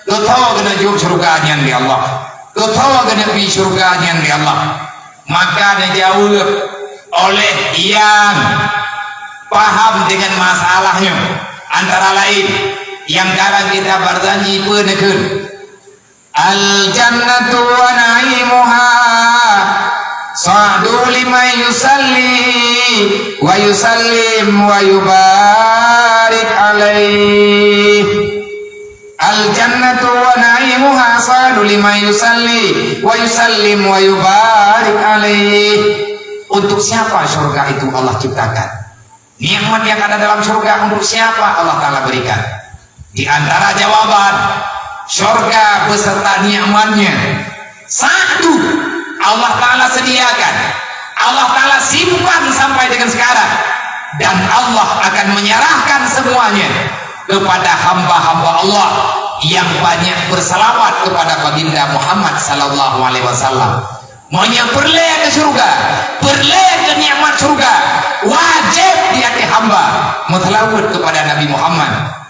kau tahu kena jawab surganya di Allah, kau tahu kena pi surganya di Allah. Maka dijawab oleh yang paham dengan masalahnya, antara lain yang sekarang kita berjanji penekan al jannatu wa na'imuha sa'du liman yusalli wa yusallim wa yubarik alaih. Al jannatu wa na'imuha sa'du liman yusalli wa yusallim wa yubarik alaih. Untuk siapa surga itu Allah ciptakan? Nikmat yang ada dalam surga untuk siapa Allah Ta'ala berikan? Di antara jawaban surga beserta nikmatnya, satu, Allah Ta'ala sediakan, Allah Ta'ala simpan sampai dengan sekarang, dan Allah akan menyerahkan semuanya kepada hamba-hamba Allah yang banyak bersalawat kepada baginda Muhammad sallallahu alaihi wasallam. Maunya berleh ke surga, berleh ke nikmat surga, wajib di hati hamba mutlawat kepada Nabi Muhammad.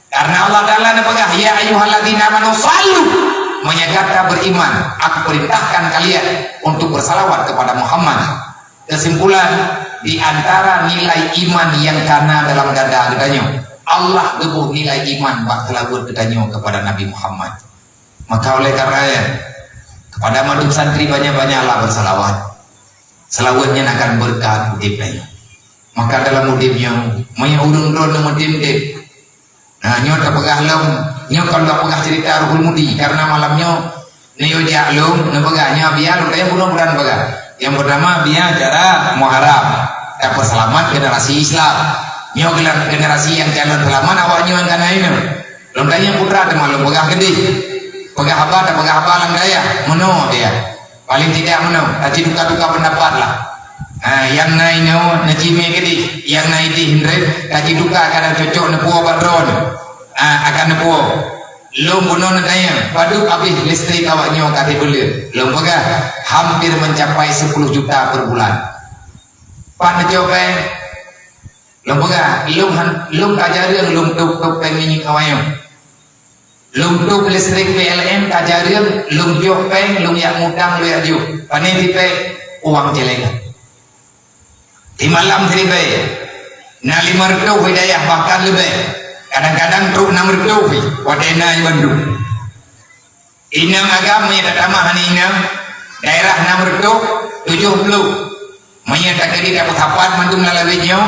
Karena Allah Ta'ala nepegah, ya ayyuhalladzina amanu sallu, menyatakan beriman, aku perintahkan kalian untuk bersalawat kepada Muhammad. Kesimpulan, di antara nilai iman yang kana dalam dada gedanya, Allah gebuh nilai iman bak telabut gedanya kepada Nabi Muhammad. Maka oleh karenanya, kepada madhub santri banyak-banyaklah bersalawat. Selawatnya akan berkah hidupnya. Maka dalam hidupnya, maya urun-urun mudip-dip. Nah, nyo tak pegah lom, nyo kalau tak pegah cerita Ruhul Mudi, karena malamnya nyo jaklum, nyo pegahnya biar kayak bunuh beran pegah. Yang pertama biar cara Muharram, dapat selamat generasi Islam. Nyo generasi yang calon selamat awaknya yang kana ini. Lom daya putra ada malum pegah gede. Pegah apa, tak pegah apa lang daya, meno dia. Paling tidak meno, tapi duka-duka pendapat lah. Yang naik nyawa najime gede, yang naik di hindre kaki duka akan cocok nepuo badron, akan nepuo lom bunon nanya padu habis listrik awaknya kaki belir lom pegah hampir mencapai 10 juta per bulan. Pak necope lom pegah lom kajarin lom tup penginyi awaknya lom tup listrik PLN kajarin lom jopeng lom yak mudang lo yak jo panen tipe uang celengan. Di malam seribu, na 500 hidayah bahkan lebih. Kadang-kadang truk 600 wadena di Bandung. Inang agama yang datama hani inang daerah 670. Menyatakan diri dapat hapat mantung lalawinyo.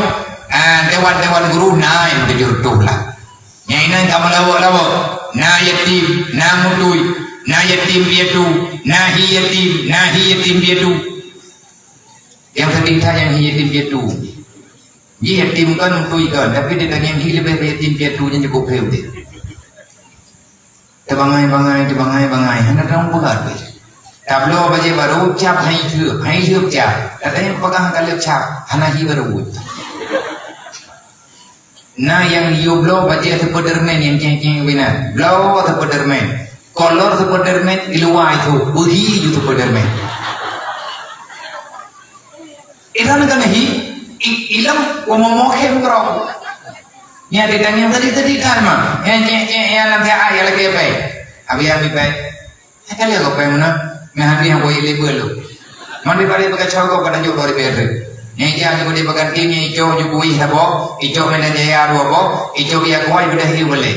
Dewan-dewan guru na yang 700 lah. Yang inang kamu lawak-lawak. Na yatim, na mutui, na yatim biatu, na hi yatim biatu. Yang ketiga yang yatim piatu, yatim kan untuk ikan, tapi dia yang lebih yatim piatunya cukup hebat. Tebangai, hendak orang berat. Tablo baca baru cap hai hidup cap. Katanya pegang kali cap, hana hi baru. Nah yang yoblo baca Spiderman yang ceng-ceng benar, blow Spiderman, color Spiderman di luar itu, budi itu Spiderman. Ilan kan ilam ngomong-ngomong kerong. Ya ditanya tadi karma. Ya nanti ayah lagi apa? Abi baik. Kali aku apa mana? Mehandi yang boleh lebih lu. Mandi pada pakai cowok pada jauh dari beri. Yang dia juga dipakai ini hijau jukui habo, hijau mana jaya habo, hijau dia kuai sudah hiu boleh.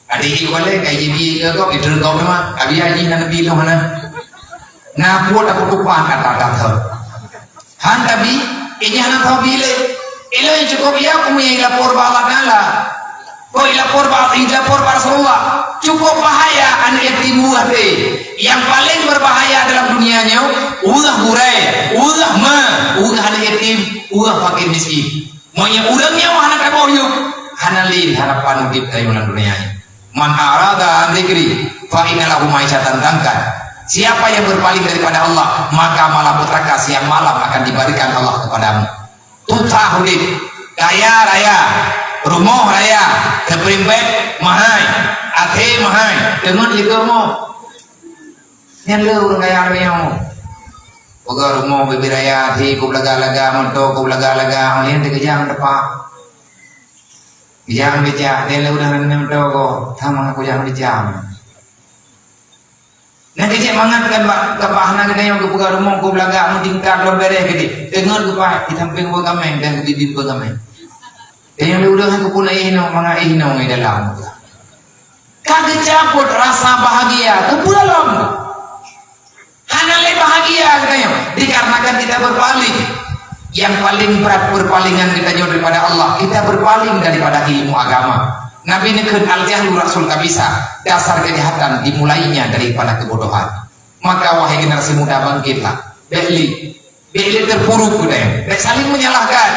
Ada hiu boleh kayak jadi kau itu kau memang. Abi aji nanti bilang mana? Nah buat apa kupang kata-kata. Han tapi ini hana tahu bila ilo yang cukup ya aku punya lapor Allah Taala kau lapor Rasulullah cukup bahaya anak yatim deh yang paling berbahaya dalam dunianya ulah burai ulah anak yatim ulah fakir miskin maunya udangnya hana kaboyu hana lin harapan hidup dari dalam dunianya man arada an dzikri fa innalahu ma'isyatan dangkan. Siapa yang berpaling daripada Allah, maka malapetaka siang malam akan diberikan Allah kepadamu. Putra hudip, kaya raya, rumah raya, keperimpet mahai, ate mahai, dengan ligomo. Yang lu kaya raya mo. Boga rumah bibi raya, ati ku laga-laga, monto ku laga-laga, malihan dikejang depak. Kijang dijak, dia lu udah nanti ko, tamang aku jangan dijam. Nanti cek mangat kan kepahana kita yang kebuka rumah ku belaga tingkat luar bereh gede dengar kepah di samping bagamai dan di bibir bagamai yang udah aku pun ihno manga ihno ngai dalam kagak caput rasa bahagia ke dalam hanale bahagia katanya dikarenakan kita berpaling yang paling berat berpalingan kita jauh daripada Allah kita berpaling daripada ilmu agama. Nabi nekun al-jahlu rasul kabisa dasar kejahatan dimulainya daripada kebodohan. Maka wahai generasi muda bangkitlah. Beli terpuruk budaya. Saling menyalahkan.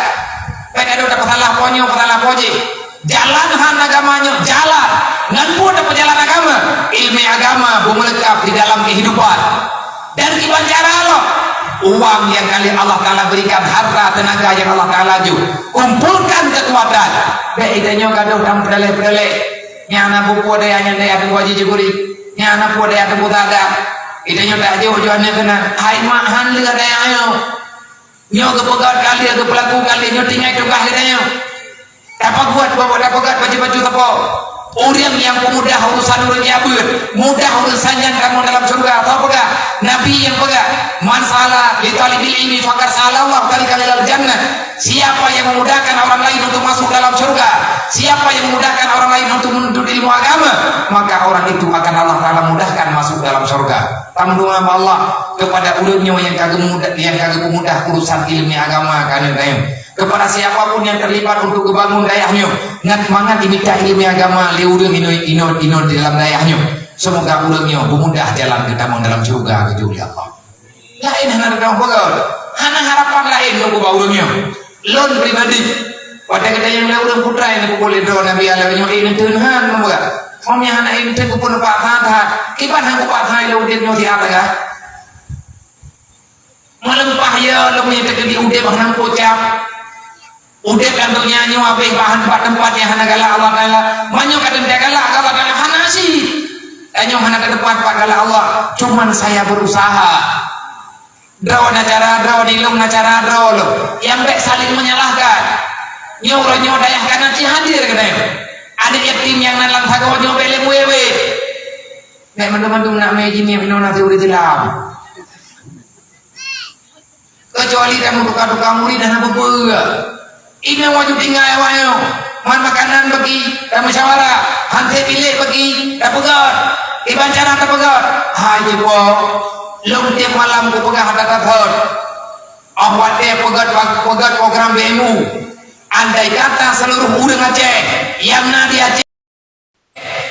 Baik ada dapat salah ponyo, salah poje. jalan han agamanya jalan ngan pun dapat jalan agama ilmu agama melengkap di dalam kehidupan dan kibancara Allah uang yang kali Allah Ta'ala berikan harta tenaga yang Allah Ta'ala kumpulkan kekuatan beidanya gaduh dan pedale-pedale nyana buku ada yang ada wajib juguri nyana buku ada yang ada idenya tak jauh-jauhnya kena hai mahan lihat ada ayo nyo kepegat kali ke pelaku kali nyo tinggal itu akhirnya dapat buat bawa dapat baju-baju tepo orang yang pemudah urusan urutnya mudah urusannya kamu dalam surga atau pegang Nabi yang pegang masalah di talibil ini fakar salah Allah kali dalam jannah siapa yang memudahkan orang lain untuk masuk dalam surga siapa yang memudahkan orang lain untuk menuntut ilmu agama maka orang itu akan Allah Ta'ala mudahkan masuk dalam surga tamduh nama Allah kepada ulunnya yang kagak mudah urusan ilmu agama kan kepada siapapun yang terlibat untuk kebangun dayahnya ngat mangat diminta ilmu agama liurung ino di dalam dayahnya semoga ulungnya memudah jalan kita dalam surga kecuali Allah lain hana dalam pegawai hana harapan lain untuk ulungnya lon pribadi pada kita yang ulung putra yang boleh doa Nabi Allah ini tunhan memoga omnya hana ini tu pun pak hata kipan hang pak hai lo udip nyo siapa ga melempah ya lo punya terjadi udip hang kocap udep untuk nyanyi apa bahan tempat yang hana gala Allah Ta'ala banyak kadang dia gala Allah Ta'ala hana sih banyak hana ke depan pak gala Allah cuman saya berusaha draw nacara draw dilung nacara draw lo yang baik saling menyalahkan nyoro dayah kanan si hadir kena ada yatim yang nalang sago nyo bele wewe nek mandum nak meji ni minona teori dalam kecuali kamu duka murid dan apa ini wajib tinggal ayo man makanan bagi dan musyawarah hanse pilih bagi dan pegat iban cara dan pegat hai po long tiap malam ku pegat ada tathor awat dia pegat program BMU andai kata seluruh urang Aceh yang di Aceh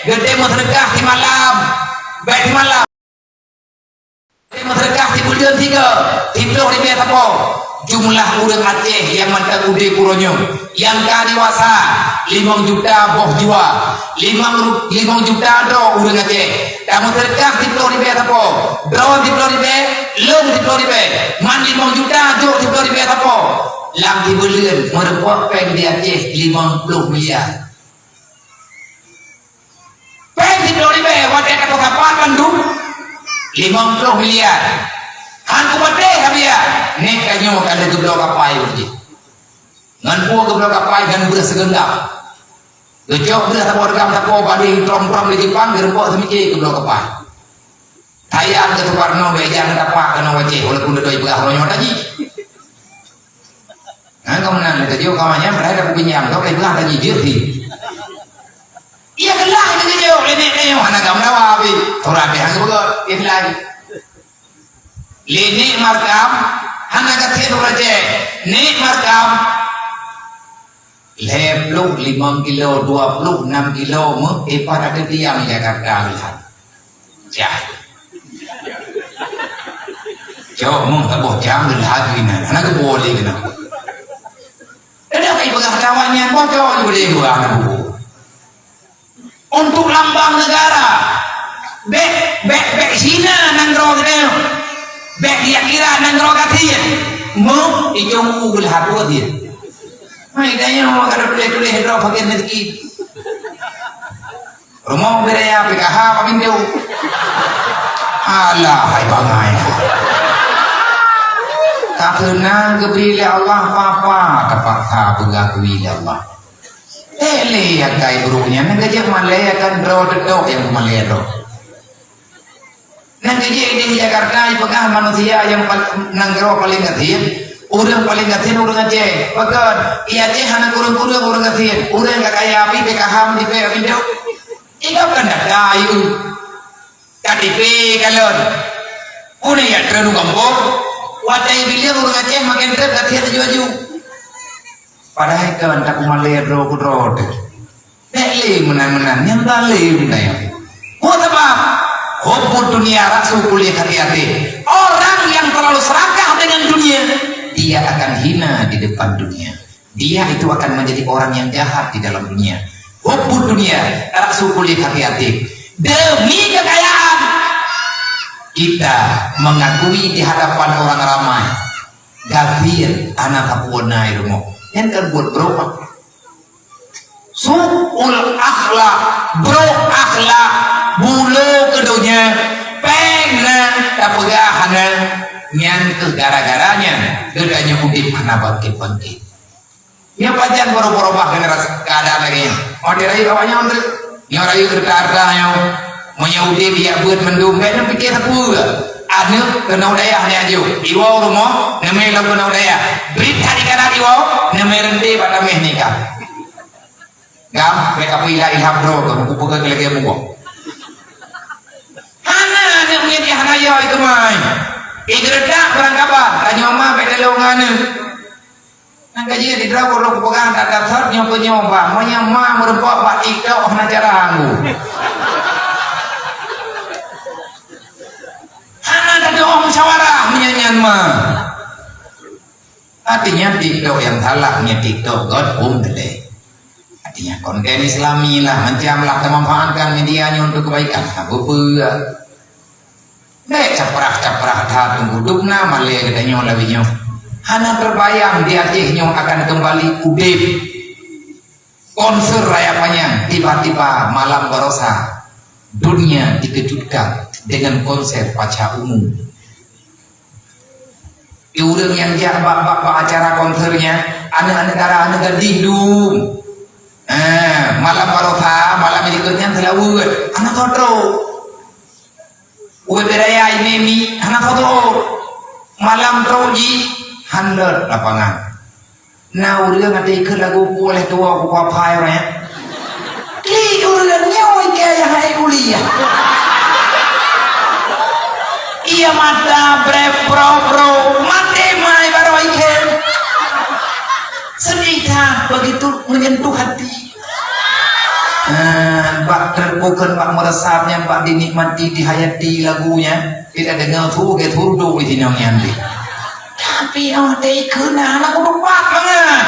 gede mau sedekah di malam baik di malam gede mau sedekah di bulan 3 timbul di biasa po jumlah urang Aceh yang mantan ude kuronyo yang kadiwasa 5 juta boh jiwa 5 juta do urang Aceh kamu terkah di Pulau Ribe apa draw di Pulau Ribe long di Pulau Ribe man 5 juta do di Pulau Ribe apa lang di bulan merepot peng di Aceh 50 miliar peng di Pulau Ribe wadah kata kapan Bandung 50 miliar han kubade habia nek kanyo kada geblok kapai uji ngan po geblok kapai dan beras segendap gejok beras orgam tako bade trom-trom di Jepang gerpo semiki geblok kapai tayang ke Sukarno bejang tapak kana wace walaupun doi begah ronyo tadi ngan kemenan tadi kawannya berada pinjam kau kai begah tadi jirti iya gelah itu gejok ini mana gamna wabi torabe hang begot itu lagi Lini markam hana kathiru raje ni markam lebluk 5 kilo 26 kilo ipar ada tiang Jakarta lihat jah jauh tabuh jam lihat ini hana ke boleh kena ada kai begah kawannya bocor boleh gua anak buku untuk lambang negara be Cina nanggro gede bek dia kira nang rogatin mo ikong ugul hapo dia mai danya mo kada pule hedro bagian rezeki rumah beraya PKH pamindu alah hai bangai tak kenal kebri Allah papa tepat ha begakui Allah ele ya kai burunya nang gajah malaya kan dro dedok yang malaya dro nanti di Jakarta ipakah manusia yang nanggro paling ngatin orang paling ngatin orang Aceh pegan iya Aceh hana kurang-kurang orang ngatin orang gak kaya api PKH di PKH ikap kan ada ayu KTP kalon una ya terlalu gampang watai bilang orang Aceh makin ter ngatinaju padahal kan tak kumalir ro dele menan yang dalim daya oh sebab hubbud dunia rasul kuliah hati-hati orang yang terlalu serakah dengan dunia dia akan hina di depan dunia dia itu akan menjadi orang yang jahat di dalam dunia. Hubbud dunia, rasulullah hati-hati. Demi kekayaan kita mengakui di hadapan orang ramai. Gafir anak kapuana ilmu. Yang kan buat berapa? Su'ul akhlak, bro akhlak, bulu kedunya, pengna tapegahana, nyan ke gara-garanya, gedanya udip anak bangkit-bangkit. Ya pajan boro-boro bah generasi keadaan lagi. Oh dirai bawahnya untuk nyorai kerja-kerjanya, menyaudi dia buat mendung, kayaknya pikir apa? Anu kena udaya hanya aja. Iwa rumah, namanya lagu kena udaya. Berita di kanan iwa, namanya renti pada meh nikah. Gam, mereka pilih ilham bro, kamu buka lagi mu. Hana namanya dia hana ya itu mai. Igredak berangkapan, tanya mama beda longan. Nang gaji di draw kalau pegang data third nyoba maunya ma merempok pak ikau hana jaranggu. Hana ada musyawarah menyanyian ma. Artinya TikTok yang salahnya TikTok God gede. Artinya konten Islami lah, macamlah memanfaatkan medianya untuk kebaikan. Abu pula. Nek caprah-caprah dah tunggu dukna malah gedanya lebihnya. Hana terbayang di Acehnya akan kembali udip. Konser Raya Panjang tiba-tiba malam barosa dunia dikejutkan dengan konser paca umum. Orang yang jabak acara konsernya anak negara dindung. Malam barosa malam berikutnya selalu anak foto. Uberaya ini anak foto malam troji. 100 lapangan. Nah, udah nggak ikut lagu boleh tua aku apa ya? Kli udah nyawa kayak hai kuliah. Iya mata bro mati mai baru ikan. Sedih begitu menyentuh hati. Bak terpukan, bak meresapnya, bak dinikmati, dihayati lagunya. Tidak dengar tuh ke turdo di nanti. Tapi teh kena anak lupa banget.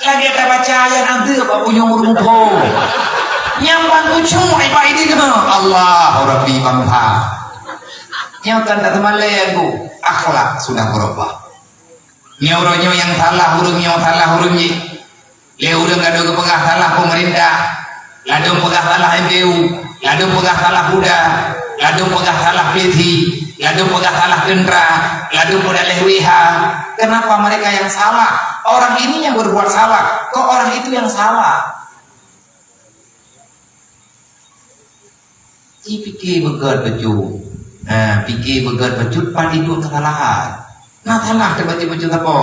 Lagi kita baca ayat nanti apa punya urut-urut. Nyambang kucung apa ini ke Allah Rabbi bangha. Yang kata teman lagu akhlak sudah berubah. Nyauronyo yang salah hurungnya. Le udah enggak ada kepegah salah pemerintah. Ladung pegah salah MPU, ladung pegah salah Buddha, ladung pegah salah PT, ladung pegah salah Kendra, ladung pegah LWH. Kenapa mereka yang salah? Orang ini yang berbuat salah, kok orang itu yang salah? Pikir begat becut, pikir begat becut pada itu kesalahan. Nah salah tiba-tiba becut apa?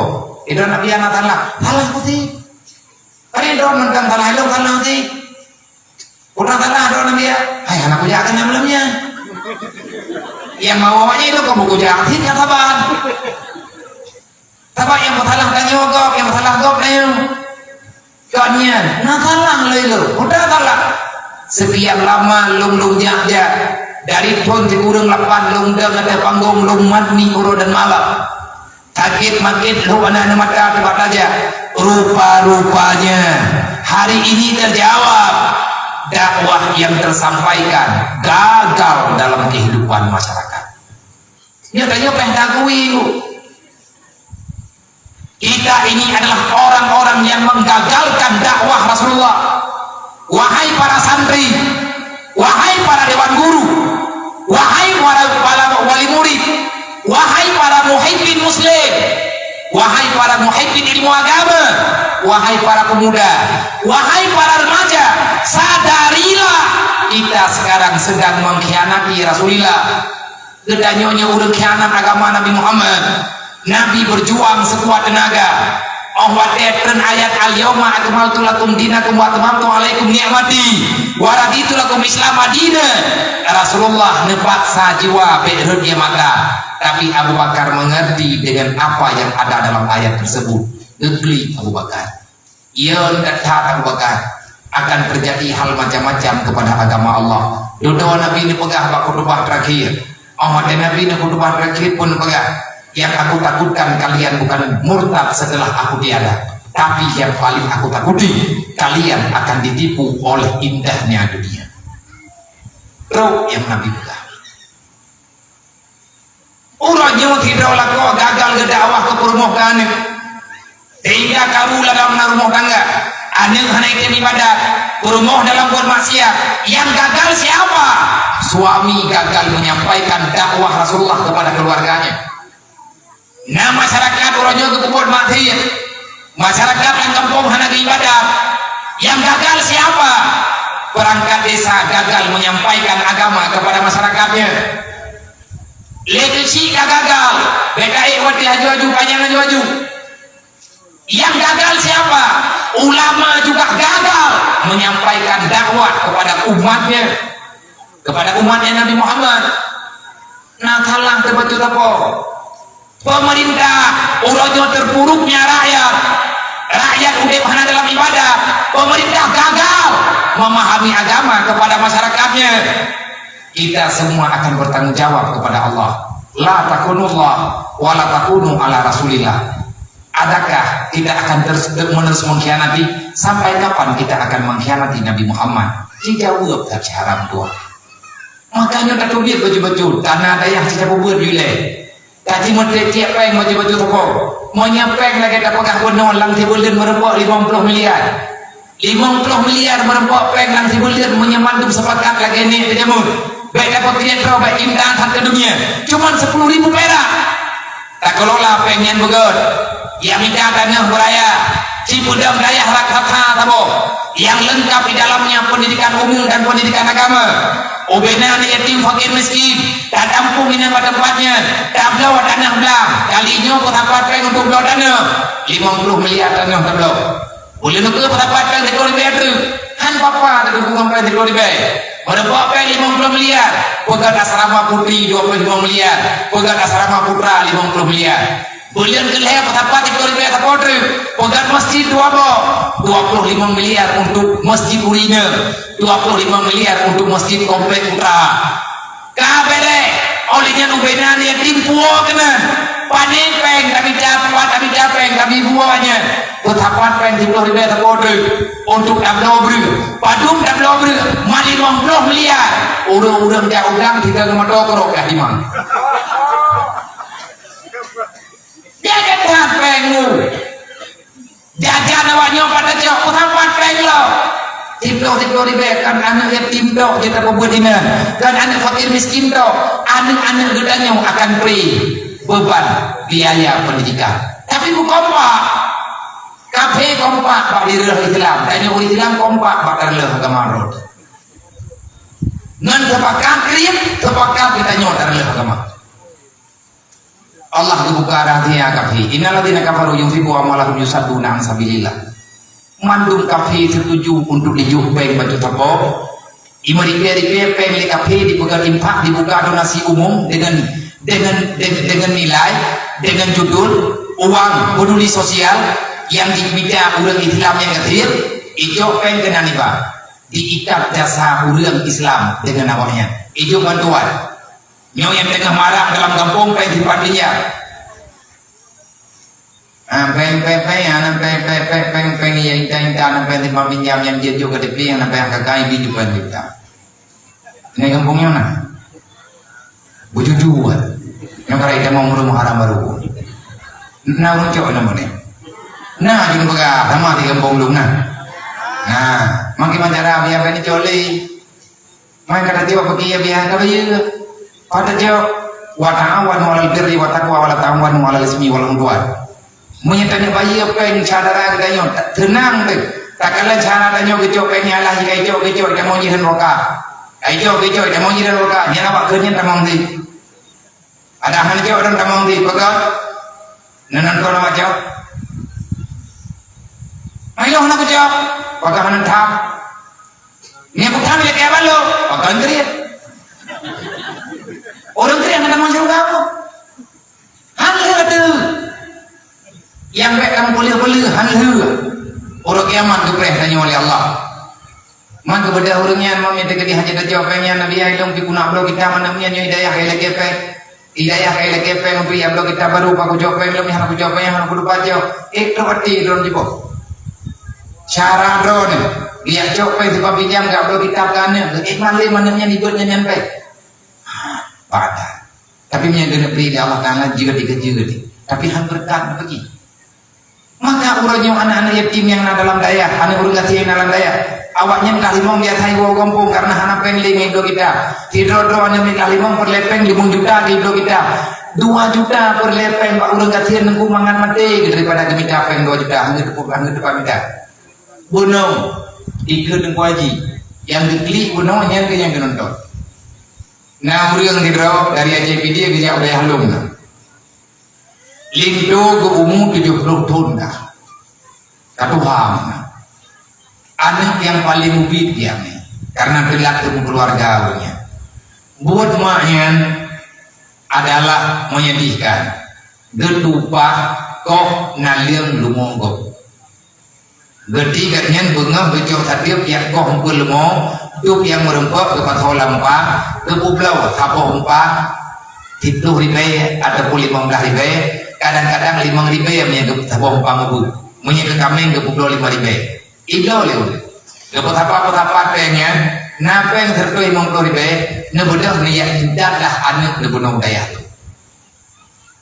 Itu Nabi anak salah sih. Ada yang mentang salah itu salah sih. Udah salah doa Nabi ya. Hai anak punya akan namanya. Yang mawanya itu kamu kujahin ya sabar. Sabar yang masalah dan nyogok, yang masalah gok ayo. Kalian, nah salah lo. Udah salah. Sekian lama lung jajak dari pun dikurung 8 lung ada panggung lung matni uro dan malam. Sakit makin lu anak mata tempat aja. Rupa-rupanya hari ini terjawab. Dakwah yang tersampaikan gagal dalam kehidupan masyarakat. Nyatanya pendakui kita ini adalah orang-orang yang menggagalkan dakwah Rasulullah. Wahai para santri, wahai para dewan guru, wahai para wali murid, wahai para muhibbin muslim, wahai para muhibbin ilmu agama, wahai para pemuda, wahai para remaja, sadarilah kita sekarang sedang mengkhianati Rasulullah. Gedanyonya udah khianat agama Nabi Muhammad. Nabi berjuang sekuat tenaga. Allah tetren ayat al-yawma akmaltu lakum dinakum wa atmamtu alaikum ni'mati wa raditu lakum Islam madinah. Rasulullah nepat sajiwa be'rud dia mata. Tapi Abu Bakar mengerti dengan apa yang ada dalam ayat tersebut. Gegli Abu Bakar. Ia kata Abu Bakar akan terjadi hal macam-macam kepada agama Allah. Doa Nabi ini pegah bak khutbah terakhir. Dan Nabi ini khutbah terakhir pun pegah. Yang aku takutkan kalian bukan murtad setelah aku tiada. Tapi yang paling aku takuti, kalian akan ditipu oleh indahnya dunia. Terus yang Nabi bilang, urangnya tidak laku gagal ke dakwah ke permukaan, sehingga kamu dalam rumah tangga, aneh hanaikan ibadat, berumah dalam buat maksiat. Yang gagal siapa? Suami gagal menyampaikan dakwah Rasulullah kepada keluarganya. Nah, masyarakat orangnya kebuat mati, masyarakat yang kampung hanya ibadat. Yang gagal siapa? Perangkat desa gagal menyampaikan agama kepada masyarakatnya. Legacy gagal, BKI wati haju-haju panjang haju-haju. Yang gagal siapa? Ulama juga gagal menyampaikan dakwah kepada umatnya, kepada umatnya Nabi Muhammad. Nah, kalah terbetul apa? Pemerintah urangnya terpuruknya rakyat. Rakyat udah mana dalam ibadah. Pemerintah gagal memahami agama kepada masyarakatnya. Kita semua akan bertanggung jawab kepada Allah. La takunullah wa la takunu ala rasulillah. Adakah kita akan terus mengkhianati? Sampai kapan kita akan mengkhianati Nabi Muhammad? Dijawab tak haram tua. Makanya tak tahu dia baju-baju tanah ada yang tidak buat jule. Tadi menteri tiap peng baju-baju toko. Mau nyapeng lagi tak pakai penuh lang tibulan merempok 50 miliar. 50 miliar merempok peng lang tibulan menyemantum sepakat lagi ni terjamun. Baik dapat kriator, baik imdahan harga dunia. Cuma 10.000 perak. Tak kelola pengen begot. Yang minta tanah beraya. Cipudam daya rakyat tabo. Yang lengkap di dalamnya pendidikan umum dan pendidikan agama. Obena yatim fakir miskin. Tak tampung ini pada tempatnya. Tak belau tanah belang. Kalinya berapa peng untuk belau tanah? 50 miliar tanah tak belau. Boleh nak berapa peng di Kolibay tu? Han papa ada dukungan peng di Kolibay. Berapa peng 50 miliar? Pegat asrama putri 25 miliar. Pegat asrama putra 50 miliar. Bulan kelihatan berapa di Kolibay tak potri? Pegat masjid 25 miliar untuk masjid urina. 25 miliar untuk masjid komplek putra. Kabele olehnya nubena dia timpuo kena. Panen peng tapi capeng tapi buahnya. Betapa peng di Kolibay tak potri untuk tablo beri. Padum tablo beri mali 50 miliar. Urang-urang dia udang kita kena dokrok dah di mana. Dia kata pengu jajan awaknya pada cok utama peng lo tiplo dibekan anak yatim dok kita membuat ini dan anak fakir miskin dok anak-anak gedanya akan beri beban biaya pendidikan tapi bukan kompak kafe kompak pak dirah Islam dan yang Islam kompak pak darlah agama rod ngan sepakat kriip sepakat kita nyotar darlah agama Allah buka rahasia kafi. Innalladzina kafaru yunfiqu amwalahum yusadduna an sabilillah. Mandum kafi setuju untuk dijuhpeng baju tapo. Imari peng li kafi dibuka impak dibuka donasi umum dengan nilai dengan judul uang peduli sosial yang diminta urang Islam yang kecil. Ijo peng kena niba. Diikat jasa urang Islam dengan awaknya. Ijo bantuan. Nyo yang tengah marah dalam kampung peng dipadinya. Peng yang inta peng pinjam yang dia juga depi yang peng kakai di depan kita. Ini kampungnya mana? Bujujuan. Yang kalau kita mau rumah haram baru. Nah runcok namanya. Nah juga baga sama di kampung lu nah. Nah makin cara biar kan coli. Main kata tiba pergi ya biar kalau ya. Pada jauh wa ta'awanu 'alal birri wa taqwa wa la ta'awanu 'alal ismi wal 'udwan. Menyetanya bayi apa yang sadara katanya tenang deh. Tak kala cara tanya kecok pengen lah kecok dia mau jiran roka. Kecok dia mau jiran roka. Dia nak kerja tamang di. Ada hal kecok orang tamang di pegat. Nanan kau nak kecok. Ayo nak kecok. Pegat nanan thap. Ni aku thap lagi apa lo? Pegat kriat. Orang kriat nak masuk kamu. Hal tu. Yang baik kamu boleh hal-hal orang kiamat tu perintahnya oleh Allah. Man kepada orangnya mami tegadi hajat jawabannya Nabi Aidam pikuna bro kita manamnya hidayah lagi apa Idaya kaya kepeng pi ablo kita baru paku jopeng lemi hana ku jopeng hana ku pajo ekro pati don jibo cara don dia jopeng di pabijam gak ablo kita kan mali mananya nibutnya nyampe pada tapi nya gede pri Allah Taala juga dikeji tapi han berkat pergi maka urangnya anak-anak yatim yang dalam daya anak urang yang dalam daya awaknya kalimong dia thai wo gompong karena hana penling ido kita tidro ane min kalimong per lepeng 5 juta di ido kita 2 juta per lepeng pak urang katien nengku mangan mati daripada demi kapeng 2 juta hangit depan kita bunong ikut nengku haji yang diklik bunongnya yang nonton nah urang tidro dari AJPD bisa oleh halung lindo ke umur 70 tahun dah katuham anak yang paling mubit dia nih karena perilaku keluarga punya buat maknya adalah menyedihkan getupa kok naliang lumonggo geti katnya bengah becok satiap yang kok humpul lumo tuh yang merempok ke patho lampa ke publau sapo umpa 10 ribu ataupun 15 ribu kadang-kadang 5 ribu yang menyebut sapo umpa ngebut menyebut kami ke publau 5 ribu Iblau lewat. Lepas apa pengen, napa yang tertuai 50 ribu, nebedah ni yang indah dah anak nebenau daya tu.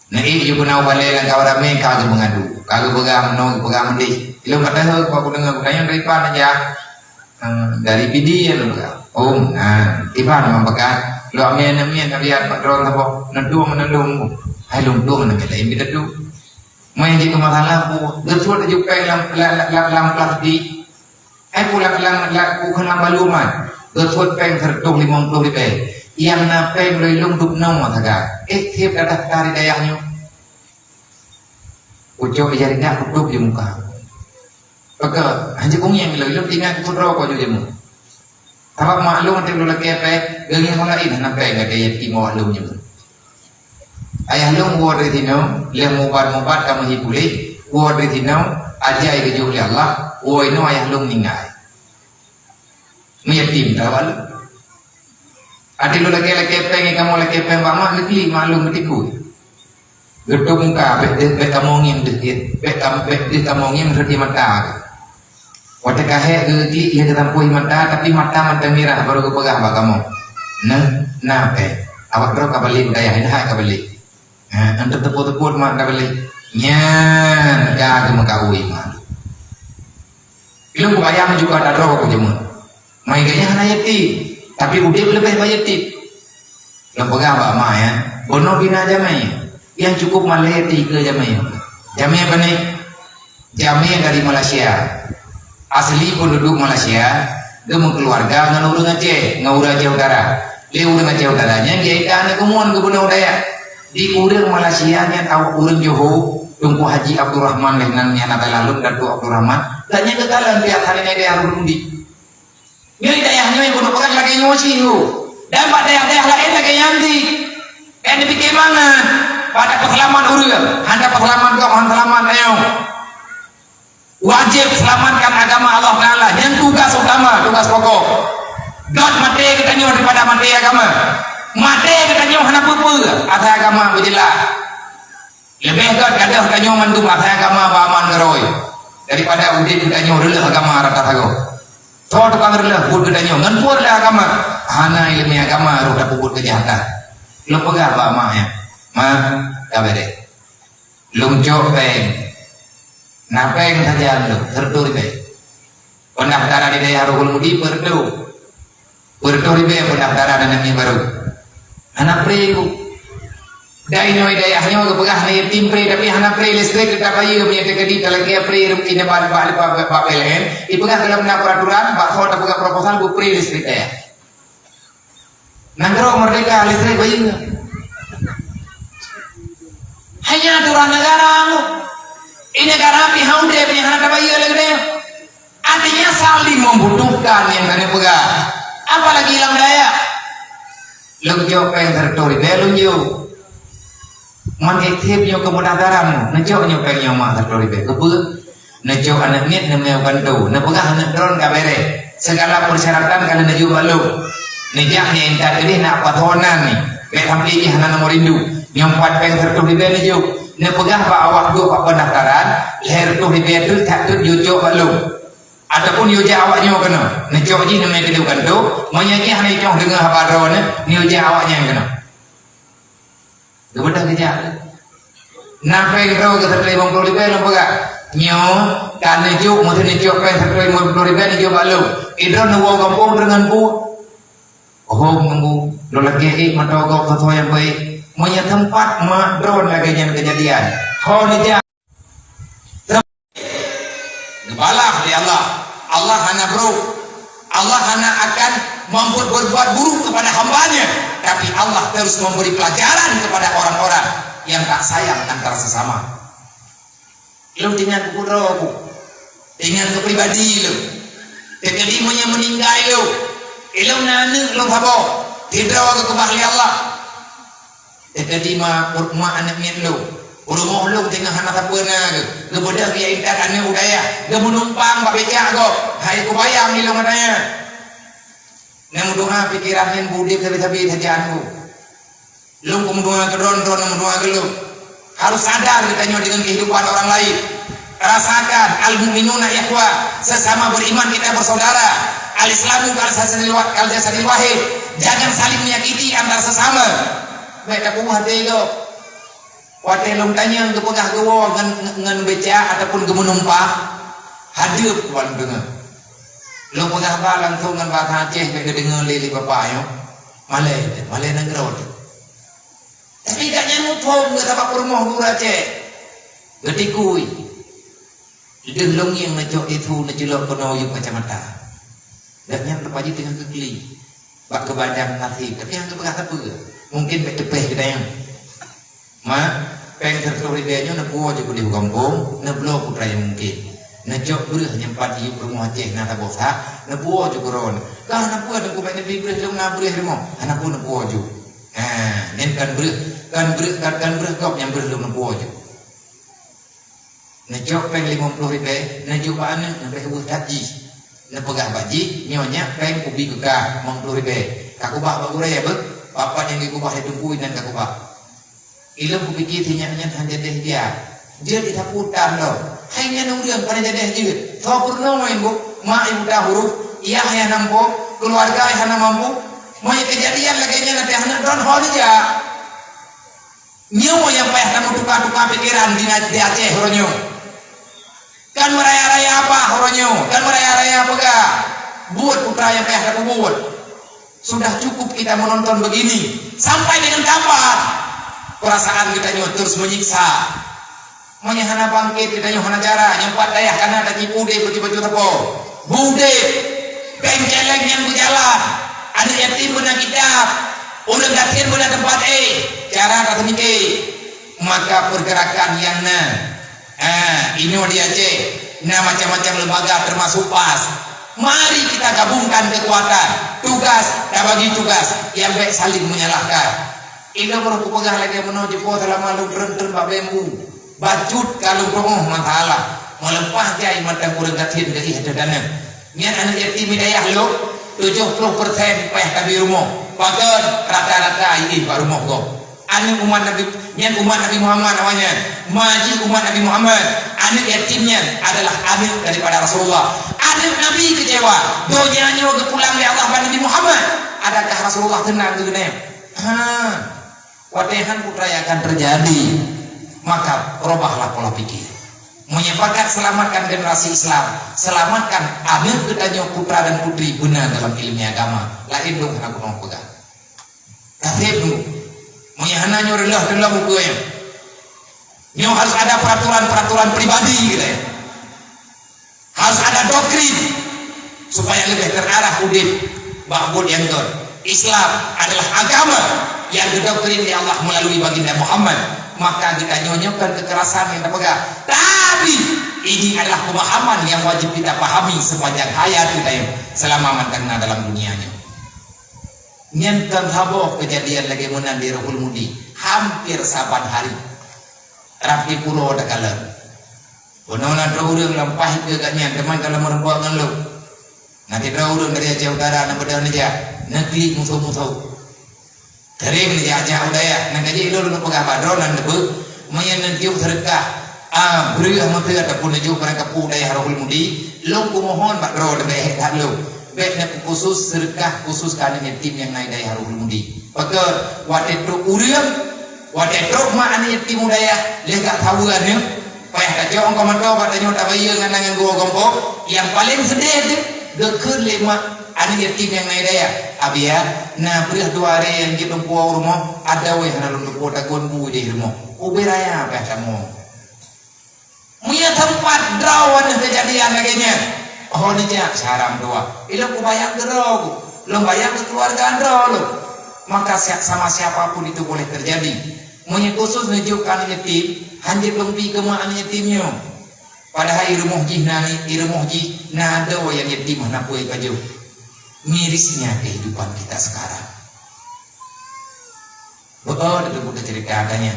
Nah ini juga nak balik dengan kawan ramai kagak mengadu, kagak pegang mendih. Ilmu kata tu aku dengar budaya dari mana aja, dari PD ya lu Om, tiba nama pegang. Lu amian lihat pak drone apa, nendung, hai lumpuh nak lain beda tu. Main di masalah aku, betul tu juga lam plastik. Pulang bukan baluman betul peng tertung 50 ribu yang napeng lelung duk nom mataga tiap datang dari dayahnya ucap jarinya kutuk di muka maka hanya yang lelung tinggal kudro kau jemu apa maklum nanti lu lagi apa gengin mulai napeng ada yang timo maklum jemu ayah lu buat retino lem mubat kamu hipuli buat retino aja itu juga Allah oh ini ayah lu meninggal yatim tawal adi lu lagi pengen kamu lagi pengen bamak lagi maklum ketiku gedung muka bet kamongin dikit bet kamongin berarti mata waktu kahek gigi ia ketampui mata tapi mata merah baru ke pegah bak kamu nape awak terus kabalik daya hendak kabalik untuk tepuk mak kabalik nyan kagak mengkawin mak ilmu bayang juga ada roh aku jemur mai gaya hana yatim tapi udah lebih yatim lembaga apa mah ya bono bina jamai yang cukup malah 3 jamai apa nih jamai dari Malaysia asli penduduk Malaysia dia keluarga nganur Aceh utara dia urang Aceh utaranya dia ikan kemuan ke Benau Dayak di urang Malaysia nya tahu urang Johor Tungku Haji Abdurrahman lehnannya nabi lalu dan tu Abdurrahman tanya kekalan tiap hari ini dia harus undi ini dayahnya yang bunuh pegang lagi nyosi tu dapat dayah lain lagi yanti yang dipikir mana pada perselaman urang anda perselaman kau perselaman ayo wajib selamatkan agama Allah Ta'ala yang tugas utama tugas pokok God mati kita nyoh daripada mati agama mati kita nyoh hana pupu atas agama berjelas lebih God kadang kita nyoh mantu atas agama baman ngeroi daripada udin kita nyoh rela agama rata tago toh tukang rela pun kita nyoh nganpur lah agama hana ilmu agama rupa puput kejahatan lu pegang apa mak ya mak kabede lungcok peng napeng saja lu tertur be pendaftaran di daerah Ruhul Mudi bertu ribe pendaftaran dan yang baru anak pregu dainoi daerahnya ke pegah na yatim pre tapi anak pre listrik kita bayi punya tekadi lagi pre ini pak PLN ipegah dalam peraturan pak kota pegah proposal bu pre listrik ya nanggro merdeka listrik bayi hanya aturan negara ini negara pihak dia punya anak bayi lagi artinya saling membutuhkan yang dari pegah apalagi hilang daya lunjuk yang tertulis dia lunjuk mengiktif nyo kemudahan nejok nyo pengen mak tertulis dia kebut nejok anak nit namanya bantu nepegah anak drone kabere segala persyaratan kalau neju belum nejak ni entar ini nak patonan ni Baik hampir ini hana nomor rindu. Nyompat peng tertuh di bawah ni juk. Ne pegah pak awak duk pak pendaftaran. Leher tuh di bawah tu tak tu jujuk pak lu. Ataupun yuja awaknya kena. Ne jok ji nama kedua kan tu. Menyanyi hana jong dengar apa rawon ne yuja awaknya yang kena. Kebetulan kerja. Nampai raw ke tertulis 50 ribu lu pegah. Nyo kan ne juk mesti ne jok peng tertulis 50 ribu ni juk pak lu. Idro nuwo kampung dengan bu. Oh nunggu lo lagi matogok sesuatu yang baik. Punya tempat madron lagi kejadian. Kau ni dia. Balah di Allah. Allah hana bro. Allah hana akan membuat berbuat buruk kepada hambanya. Tapi Allah terus memberi pelajaran kepada orang-orang yang tak sayang antara sesama. Lu dengan kuroku, dengan kepribadi lu. Jadi punya meninggal lu. Ilau nane lu habo tidak ke bahli Allah. Jadi ma anak mian lu. Rumah lu tengah anak tapena ke. Kemudian dia intar ane udaya. Dia menumpang babeca go. Hai ku bayang ni lu ngadanya. Nemu doa pikiran budi tapi hajaan ku. Lu kemudian kedon-don nemu ke lu. Harus sadar ditanya dengan kehidupan orang lain. Rasakan al-mu'minuna ikhwah, sesama beriman kita bersaudara. Al-Islamu kal jasadil wahid. Jangan saling menyakiti antar sesama. Baik tak buah dego. Wate long tanya ke pegah gewo ngan beca ataupun ke menumpah. Hadap wan dengar. Long pegah ba langsung ngan ba Aceh ke dengar lili bapak yo. Malai negara. Tapi gak nyamuk pom ke tapak rumah guru Aceh. Getikui. Deng long yang najok itu najelok kono yuk kacamata. Dan yang terpaju dengan kekeli. Bak kebadan nanti. Tapi yang terpegah apa? Mungkin baik cepeh kita yang. Peng tertulis dia nak buat je boleh kampung. Nak blok putra yang mungkin. Nak jok berah nyempat di rumah Aceh. Nak tak bosak. Nak buat je koron. Kau nak buat aku baik nabi berah. Lu nak berah rumah. Anak pun nak buat je. Nen kan berah. Kan berah kau yang berah lu nak buat je. Nak jok peng 50 ribu. Nak jok mana? Nak baik buat haji. Nak pegah baji, nyonya peng ubi kekah 50 ribu. Kakubah bagurai ya ber, bapak yang dikubah ditungguin dan kakubah. Ilam kupikir tinyak-tinyak hanya deh dia. Dia ditakutan loh. Hanya nungguan pada jadi dia. Tahu pernah main bu, mak ibu dah huruf, iya yang nampu, keluarga yang mampu. Mai kejadian lagi nya nanti anak don hol aja. Nyawa yang payah kamu tukar-tukar pikiran di Aceh horonyo. Kan meraya-raya apa horonyo? Kan meraya-raya apa gak? Buat putra yang payah kamu buat. Sudah cukup kita menonton begini. Sampai dengan kapan? Perasaan kita terus menyiksa. Menyahana bangkit kita hana jara. Nyempat dayah karena ada cipude baju-baju tepo. Bude. Bengkeleng yang berjalan. Ada yatim benar kitab. Udah gatir benar tempat cara kata mikir. Maka pergerakan yang ini dia Aceh. Nah macam-macam lembaga termasuk PAS. Mari kita gabungkan kekuatan, tugas dan bagi tugas yang baik saling menyalahkan. Ini baru kupegah lagi menuju po selama lu rentun babemu. Bacut kalau romoh matalah. Melempah jai mata kurang gatin dari hadadana. Niat anak yatim hidayah lu 70% payah kabi rumah. Bahkan rata-rata ini baru rumah kau. Anak umat Nabi, yang umat Nabi Muhammad namanya, maji umat Nabi Muhammad. Anak yatimnya adalah anak daripada Rasulullah. Anak Nabi kecewa, donyanya ke pulang dari Allah dan Nabi Muhammad. Adakah Rasulullah tenang tu kena? Watehan putra yang akan terjadi. Maka robahlah pola pikir. Menyepakkan selamatkan generasi Islam, selamatkan anak kedanyo putra dan putri benar dalam ilmu agama. Lain dong aku mau pegang. Katib dulu. Menyahananya relah buku ya. Nyo harus ada peraturan pribadi gitu ya. Harus ada doktrin supaya lebih terarah udip bahwa yang Islam adalah agama yang didoktrin oleh Allah melalui baginda Muhammad. Maka kita nyonyokan kekerasan yang terpegang. Tapi ini adalah pemahaman yang wajib kita pahami sepanjang hayat kita yang selama mengenal dalam dunianya. Nyantan haboh kejadian lagi menang di Rohul Mudi hampir saban hari. Rapi pulau ada kalah. Penona draurang lampah ke katnya teman kalau merembuat dengan lu. Nanti draurang dari Aceh Utara nak berdaun aja. Negeri musuh-musuh. Tering jajah udaya nang gaji lu pegah badronan debu mayan tiup terkah beriah mati ataupun naju mereka udaya harul mudi lu kumohon badro debe hak lu bekna khusus serkah khusus kana tim yang naik daya harul mudi pagar watetro uriam watetro ma ani tim udaya lega tawuannya payah kacau engkau mantau badannya tabayang nganangan gua gompok yang paling sedih itu dekeur lima ani tim yang naik daya abia na beriah dua hari yang kita puau rumah ada weh halun lu kota gonbu di rumah uberaya apa kamu punya tempat drawan kejadian lagi oh ni jak saram doa ilang ku bayang gerog lo bayang ke keluarga andro lo maka sama siapapun itu boleh terjadi punya khusus menunjukkan yatim hanjir lempi kemaan yatimnya padahal irumuh jih nani irumuh jih nada yang yatim mana puai kaju mirisnya kehidupan kita sekarang. Betul, ada cerita adanya.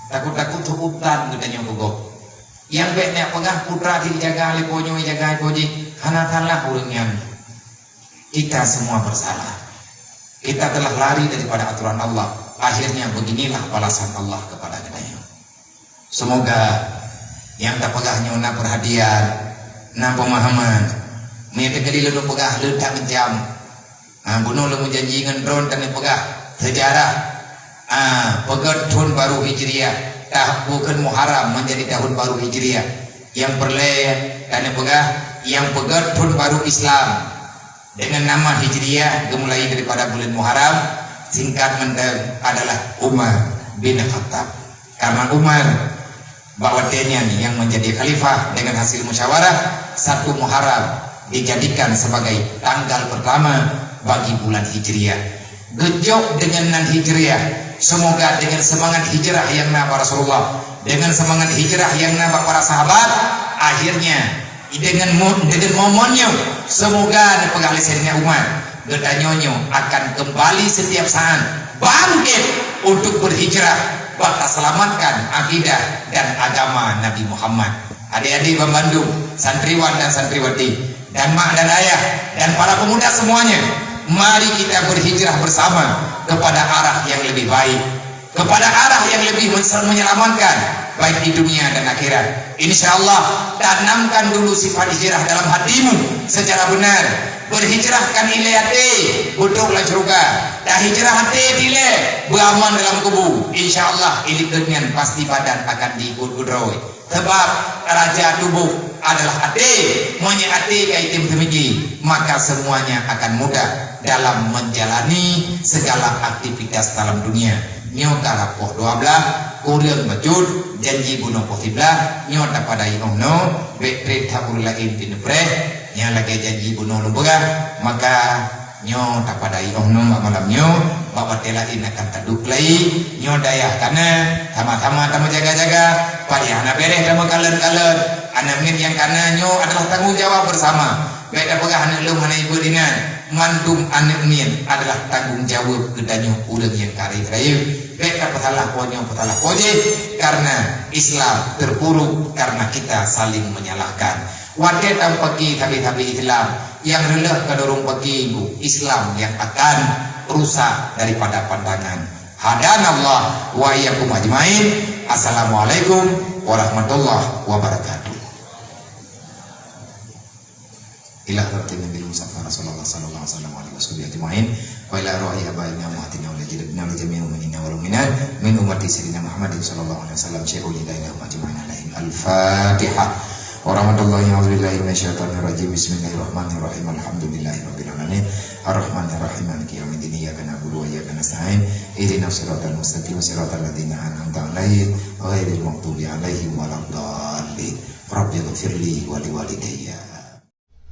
Takut-takut hutan gedanya gogok. Yang baiknya pegah putra dijaga leponyo jaga koji, hanatanlah urungnya. Kita semua bersalah. Kita telah lari daripada aturan Allah. Akhirnya beginilah balasan Allah kepada gedanya. Semoga yang tak pegahnya na perhatian, na pemahaman. Mereka kali lu pegah ledak jam. Bunuh lu janji dengan drone dan pegah sejarah. Pegah tahun baru Hijriah. Bukan Muharram menjadi tahun baru Hijriah. Yang perlahan dan pegah yang pegah tahun baru Islam dengan nama Hijriah dimulai daripada bulan Muharram. Singkat mendeng adalah Umar bin Khattab. Karena Umar bawatenya yang menjadi khalifah dengan hasil musyawarah 1 Muharram dijadikan sebagai tanggal pertama bagi bulan Hijriah. Gejok dengan nan Hijriah. Semoga dengan semangat hijrah yang naba Rasulullah, dengan semangat hijrah yang naba para sahabat, akhirnya dengan momennya semoga nepegah lisannya Umar gedanyonyo akan kembali setiap saat bangkit untuk berhijrah bakal selamatkan akidah dan agama Nabi Muhammad. Adik-adik Bandung, santriwan dan santriwati, dan mak dan ayah dan para pemuda semuanya, mari kita berhijrah bersama kepada arah yang lebih baik, kepada arah yang lebih menyelamatkan baik di dunia dan akhirat. Insyaallah tanamkan dulu sifat hijrah dalam hatimu secara benar. Berhijrahkan ilate buduklah surga. Dah hijrah hati dile beraman dalam kubu. Insyaallah ilik dengan pasti badan akan diikut-ikut. Sebab raja tubuh adalah hati, monya hati kaitim semiji, maka semuanya akan mudah dalam menjalani segala aktivitas dalam dunia. Nyoka rapoh 12 kurion majud janji bunuh potiblah nyota pada inohno bekret tabur lain tinepre nya lagi janji bunuh lumbuga maka nyota pada inohno malam nyo bapak telain akan taduk lagi nyodaya kana sama-sama tamu jaga-jaga payahna bereh tamu kalen-kalen anak min yang kana nyo adalah tanggung jawab bersama beda pegah anak lu mana ibu dengan mandum anak min adalah tanggung jawab gedanyo urang yang karib rayu beda petalah ponyo petalah poje karena Islam terpuruk karena kita saling menyalahkan wadah tampaki tabi-tabi Islam yang relah kadorong pagi ibu Islam yang akan rusak daripada pandangan. Hadanallah wa iyyakum ajmain. Assalamualaikum warahmatullahi wabarakatuh. Ila hadratin Nabi Mustafa Rasulullah sallallahu alaihi wasallam ajmain wa ila ruhi abaina muhatina wa jadna wa jami'u mu'minina wal mu'minat min ummati sayyidina Muhammad sallallahu alaihi wasallam syai'ul ilahi ajmain alaihim. Al-Fatihah. Warahmatullahi wabarakatuh. Bismillahirrahmanirrahim. Alhamdulillahirabbil alamin. Arrahmanirrahim. Maliki yaumiddin. Iyyaka na'budu wa iyyaka nasta'in. Ihdinas siratal mustaqim. Siratal ladzina an'amta 'alaihim ghairil maghdubi 'alaihim waladdallin. Rabbighfirli wa liwalidayya.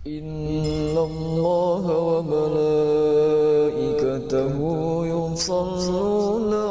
Innallaha wa malaikatahu yusholluna